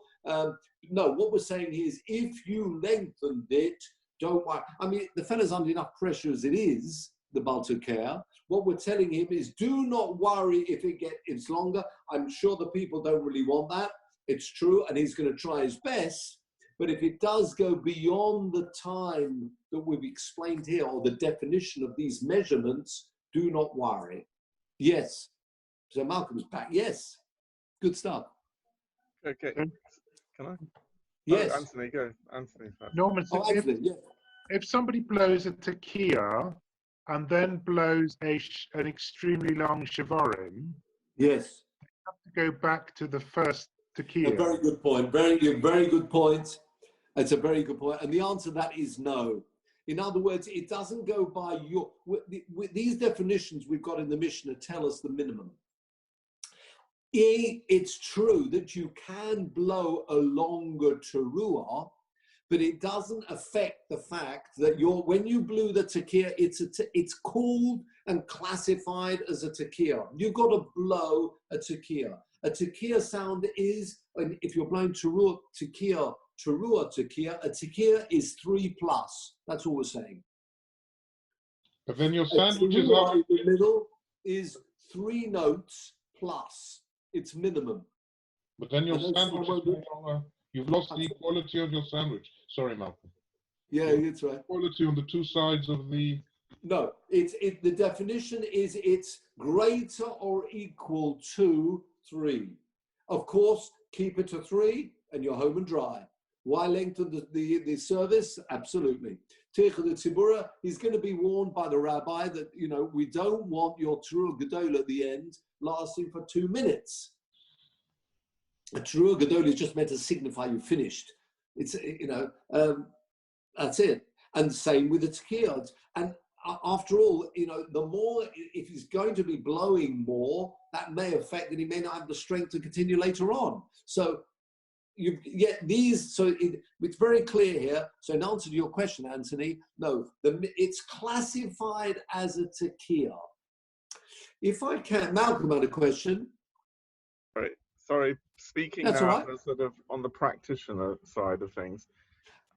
No, what we're saying is, if you lengthened it, don't worry. I mean, the fella's under enough pressure as it is, the Baal Tekiah. What we're telling him is, do not worry if it's longer. I'm sure the people don't really want that. It's true, and he's going to try his best. But if it does go beyond the time that we've explained here, or the definition of these measurements, do not worry. Yes. So Malcolm's back. Yes. Good stuff. Okay. Can I? Yes. Oh, Anthony, go. Anthony. Norman, Anthony, yeah. If somebody blows a tekiah and then blows an extremely long shavarim, yes, you have to go back to the first tekiah. A very good point. Very good point. It's a very good point. And the answer to that is no. In other words, it doesn't go by with these definitions we've got in the Mishnah tell us the minimum. It's true that you can blow a longer teruah, but it doesn't affect the fact that when you blew the tekiah, it's called and classified as a tekiah. You've got to blow a tekiah. A tekiah sound is, if you're blowing teruah tekiah, a tekiah is 3+. That's all we're saying. But then your sandwich is up in the middle is 3 notes plus. It's minimum. But then your sandwich is you've lost the equality of your sandwich. Sorry, Malcolm. Yeah, that's right. Equality on the 2 sides of the. No, the definition is it's greater or equal to 3. Of course, keep it to 3 and you're home and dry. Why lengthen the service? Absolutely. Teicha the Tzibura, he's going to be warned by the rabbi that, we don't want your Teruah Gadol at the end lasting for 2 minutes. A Teruah Gadol is just meant to signify you finished. It's, that's it. And same with the Tekiah. And after all, the more, if he's going to be blowing more, that may affect that he may not have the strength to continue later on. So you get these, so it's very clear here. So in answer to your question, Anthony, no, it's classified as a tekiah. If I can, Malcolm had a question. Right. Sorry, speaking That's now right. sort of on the practitioner side of things.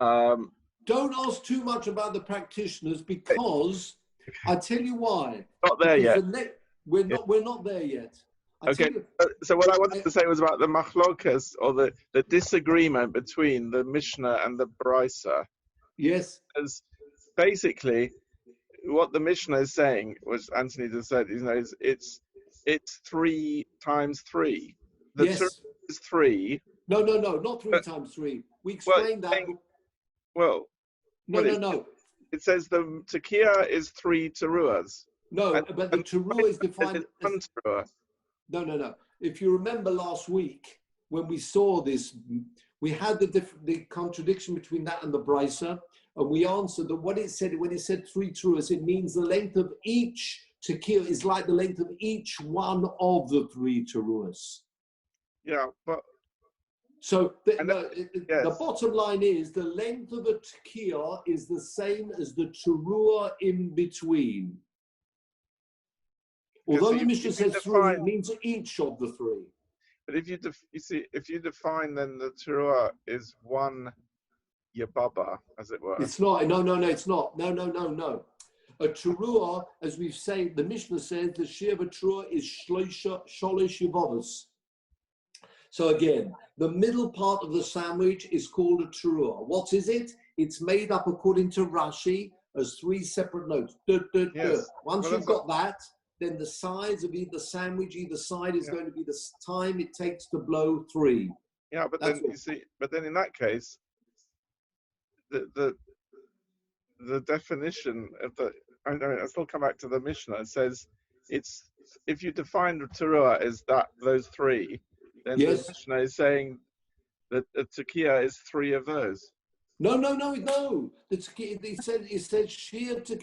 Don't ask too much about the practitioners because I tell you why. Not there yet. We're not there yet. Okay, so what I wanted to say was about the machlokas, or the disagreement between the Mishnah and the Brisa. Yes. Because basically, what the Mishnah is saying, which Anthony just said, is it's 3 times 3. The yes. Torah is 3. No, not 3 times 3. We explained that. Well, no. It says the tekiah is 3 teruahs. No, but the teruah is defined as 1 teruah. No. if you remember last week when we saw this, we had the contradiction between that and the brisa, and we answered that what it said, when it said 3 truas, it means the length of each tekiah is like the length of each one of the 3 teruas. Yeah, but so yes. The bottom line is the length of a tekiah is the same as the teruah in between. Although the Mishnah says 3, it means each of the 3. But if if you define, then the teruah is 1 yababa, as it were. It's not. No, it's not. No. A teruah, as we've said, the Mishnah says the shiur of a teruah is sholosh yavavos. So again, the middle part of the sandwich is called a teruah. What is it? It's made up, according to Rashi, as 3 separate notes. Yes. Once you've got that, then the size of either sandwich, either side is going to be the time it takes to blow 3. Yeah, but then but then in that case, the definition of the, I still come back to the Mishnah. It says it's, if you define the teruah as those 3, then the Mishnah is saying that the tekiah is 3 of those. No. It said sheer to.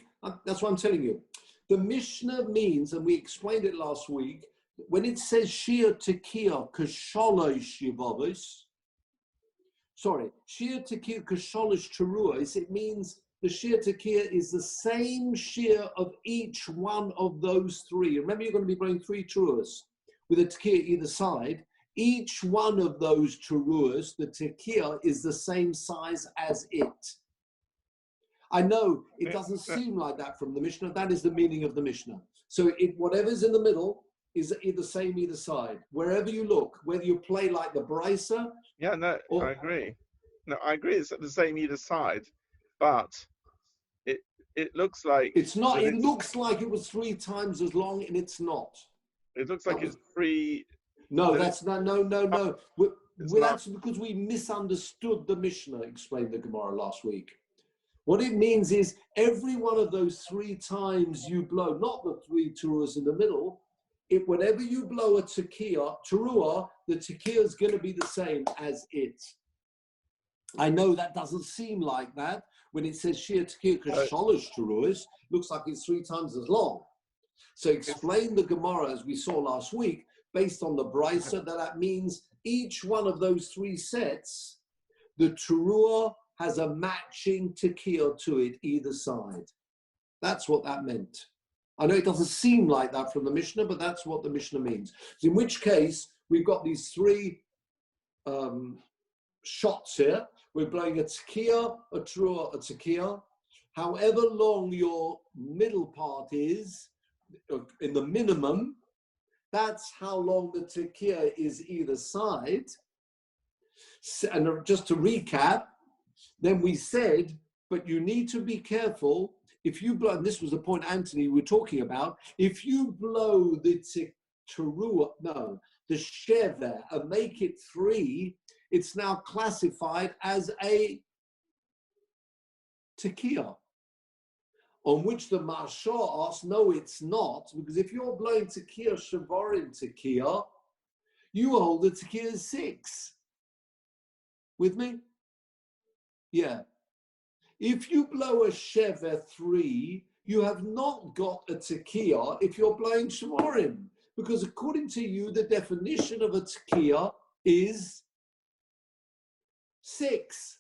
That's what I'm telling you. The Mishnah means, and we explained it last week, when it says sheer tekiah k'sholosh yavavos. Sorry, sheer tekiah k'sholosh teruahs. It means the sheer tekiah is the same sheer of each one of those 3. Remember, you're going to be blowing 3 teruahs with a tekiah either side. Each one of those teruahs, the tekiah, is the same size as it. I know it doesn't seem like that from the Mishnah. That is the meaning of the Mishnah. So whatever's in the middle is the same either side. Wherever you look, whether you play like the brisa. Yeah, no, I agree. No, I agree. It's the same either side, but it looks like it's not. It looks like it was 3 times as long, and it's not. It looks like it's 3. No, that's not. No. That's because we misunderstood the Mishnah. Explained the Gemara last week. What it means is every one of those 3 times you blow, not the 3 teruahs in the middle, whenever you blow a teruah, the tekiah is going to be the same as it. I know that doesn't seem like that when it says sheer tekiah k'sholosh teruahs, looks like it's 3 times as long. So explain the Gemara as we saw last week, based on the brisa, that means each one of those 3 sets, the teruah has a matching tekiah to it either side. That's what that meant. I know it doesn't seem like that from the Mishnah, but that's what the Mishnah means. In which case, we've got these 3 shots here. We're blowing a tekiah, a teruah, a tekiah. However long your middle part is, in the minimum, that's how long the tekiah is either side. And just to recap, then we said, but you need to be careful if you blow, and this was the point Anthony we were talking about, if you blow the teruah, the shever, and make it 3, it's now classified as a tekiah. On which the Mashal asks, no, it's not, because if you're blowing tekiah, shavarim tekiah, you hold the tekiah 6. With me? Yeah. If you blow a shever 3, you have not got a tekiah if you're blowing shavarim, because according to you, the definition of a tekiah is 6.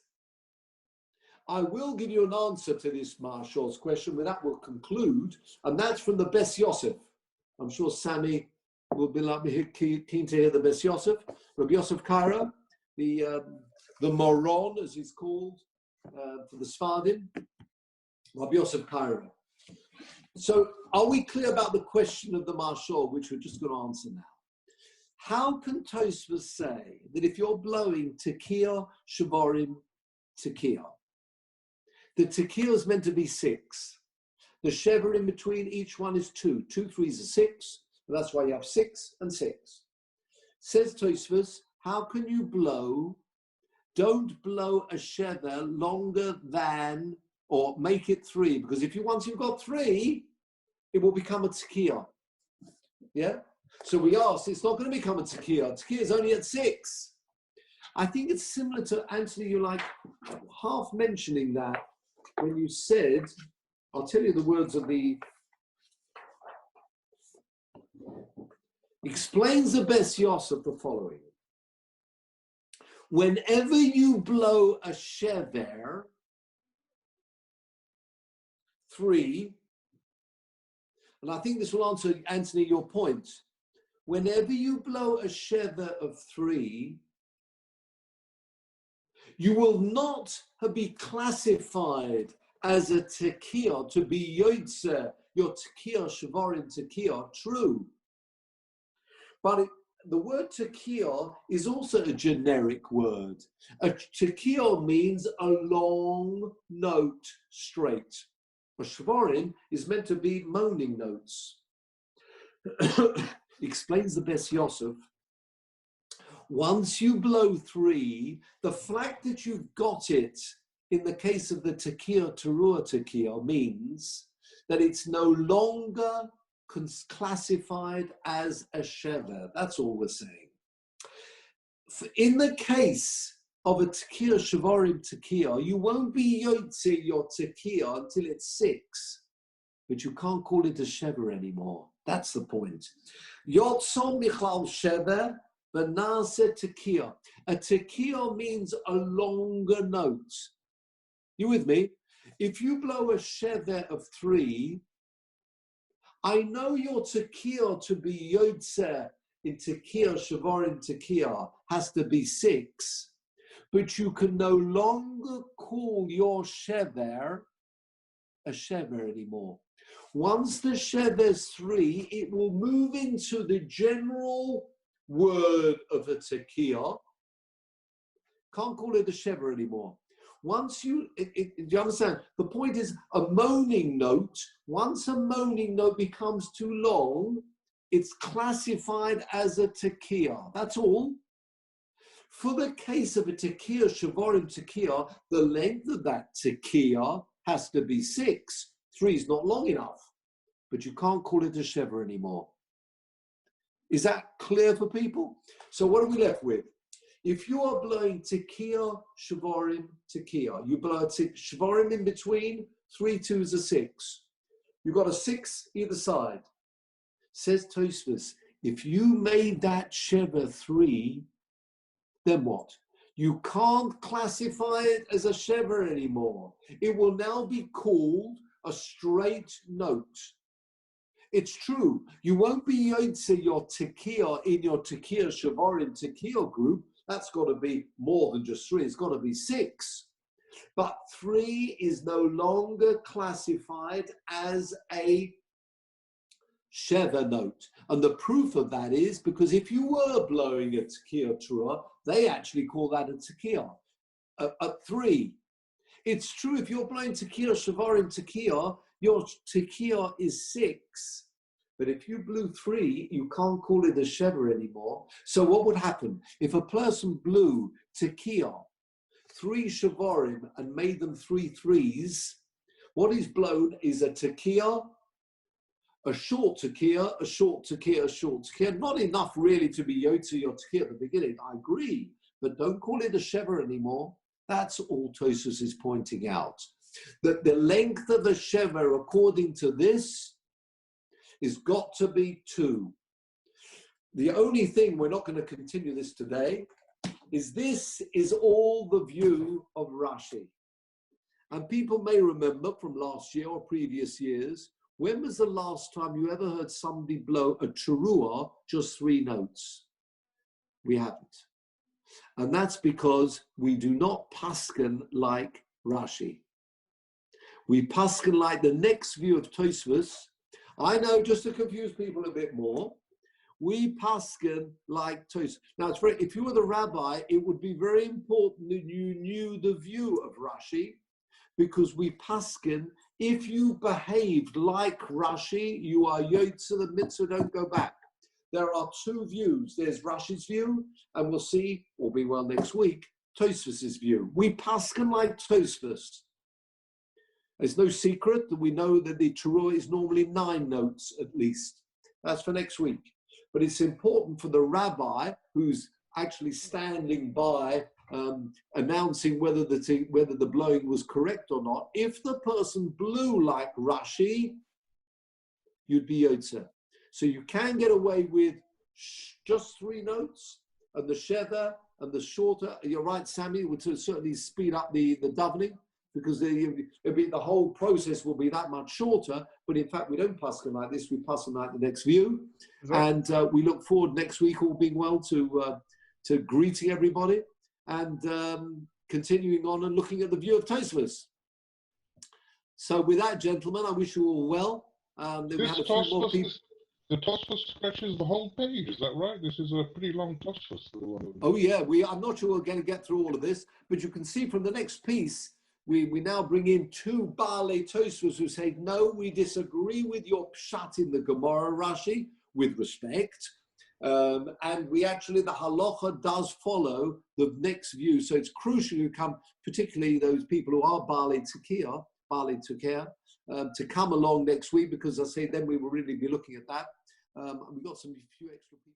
I will give you an answer to this Marshal's question, but that will conclude, and that's from the Bes Yosef. I'm sure Sammy will be keen to hear the Bes Yosef. Rabbi Yosef Karo, the moron, as he's called, for the Sfardim, Rabbi Yosef Karo. So are we clear about the question of the Marshal, which we're just going to answer now? How can Tosfos say that if you're blowing tekiah, shavarim, tekiah, the tekiah is meant to be 6. The shever in between each one is 2. 2 3s are 6. And that's why you have 6 and 6. Says Tosfos, how can you blow? Don't blow a shever longer than, or make it 3, because once you've got 3, it will become a tekiah. Yeah? So we asked, it's not going to become a tekiah. Tekiah is only at 6. I think it's similar to, Anthony, you're like half mentioning that when you said, I'll tell you the words of the, explains the Bes Yosef the following. Whenever you blow a shever, 3, and I think this will answer, Anthony, your point. Whenever you blow a shever of 3, you will not be classified as a tekiah, to be yotze, your tekiah, shavarim tekiah, true. But the word tekiah is also a generic word. A tekiah means a long note straight. A shavarim is meant to be moaning notes. Explains the Bes Yosef. Once you blow 3, the fact that you've got it in the case of the tekiah, teruah tekiah, means that it's no longer classified as a shever. That's all we're saying. In the case of a tekiah, shavarim tekiah, you won't be yotze your tekiah until it's 6, but you can't call it a shever anymore. That's the point. Yotzom michlal shever v'naseh tekiah. A tekiah means a longer note. You with me? If you blow a shever of 3, I know your tekiah to be yotze in tekiah, shavarim tekiah has to be 6, but you can no longer call your shever a shever anymore. Once the shever is 3, it will move into the general word of a tekiah. Can't call it a shever anymore. Once you, do you understand? The point is a moaning note. Once a moaning note becomes too long, it's classified as a tekiah. That's all. For the case of a tekiah, shavarim tekiah, the length of that tekiah has to be 6. 3 is not long enough, but you can't call it a shever anymore. Is that clear for people? So what are we left with? If you are blowing tekiah, shavarim, tekiah, you blow a shavarim in between, 3 2s are 6. You've got a 6 either side. Says Tosfos, if you made that shever 3, then what? You can't classify it as a shever anymore. It will now be called a straight note. It's true, you won't be yotze your tekiah in your tekiah, shavarim, tekiah group. That's got to be more than just 3. It's got to be 6. But 3 is no longer classified as a shever note. And the proof of that is because if you were blowing a tekiah teruah, they actually call that a tekiah at 3. It's true, if you're blowing tekiah, shavarim, tekiah, your tekiah is 6. But if you blew 3, you can't call it a shever anymore. So what would happen? If a person blew tekiah, 3 shavarim, and made them 3 3s, what is blown is a tekiah, a short tekiah, a short tekiah, a short tekiah. Not enough really to be yotze your tekiah at the beginning, I agree, but don't call it a shever anymore. That's all Tosfos is pointing out. That the length of a shever, according to this, is got to be 2. The only thing, we're not going to continue this today, is this is all the view of Rashi. And people may remember from last year or previous years, when was the last time you ever heard somebody blow a teruah just 3 notes? We haven't. And that's because we do not pasken like Rashi. We pasken like the next view of Tosfos. I know, just to confuse people a bit more, we pasken like Tosfos. Now, it's very, if you were the rabbi, it would be very important that you knew the view of Rashi, because we pasken, if you behaved like Rashi, you are yotze the mitzvah, don't go back. There are 2 views. There's Rashi's view, and we'll see, or be well next week, Tosfos' view. We pasken like Tosfos. It's no secret that we know that the teruah is normally 9 notes at least. That's for next week. but it's important for the rabbi who's actually standing by announcing whether the blowing was correct or not. If the person blew like Rashi, you'd be Yotze. So you can get away with just 3 notes, and the Sheva and the shorter. You're right, Sammy, would certainly speed up the davening, because the whole process will be that much shorter. But in fact, we don't pass them like this. We pass them like the next view, and we look forward next week, all being well, to greeting everybody and continuing on and looking at the view of Tosfos. So with that, gentlemen, I wish you all well. We had a few more people. The Tosfos stretches the whole page, is that right? This is a pretty long Tosfos. Oh yeah, I'm not sure we're going to get through all of this, but you can see from the next piece, we now bring in 2 Baalei Tosfos who say, no, we disagree with your pshat in the Gemara, Rashi, with respect. And we actually, the halacha does follow the next view. So it's crucial you come, particularly those people who are Baalei Tekiah, to come along next week, because I say then we will really be looking at that. We've got few extra people.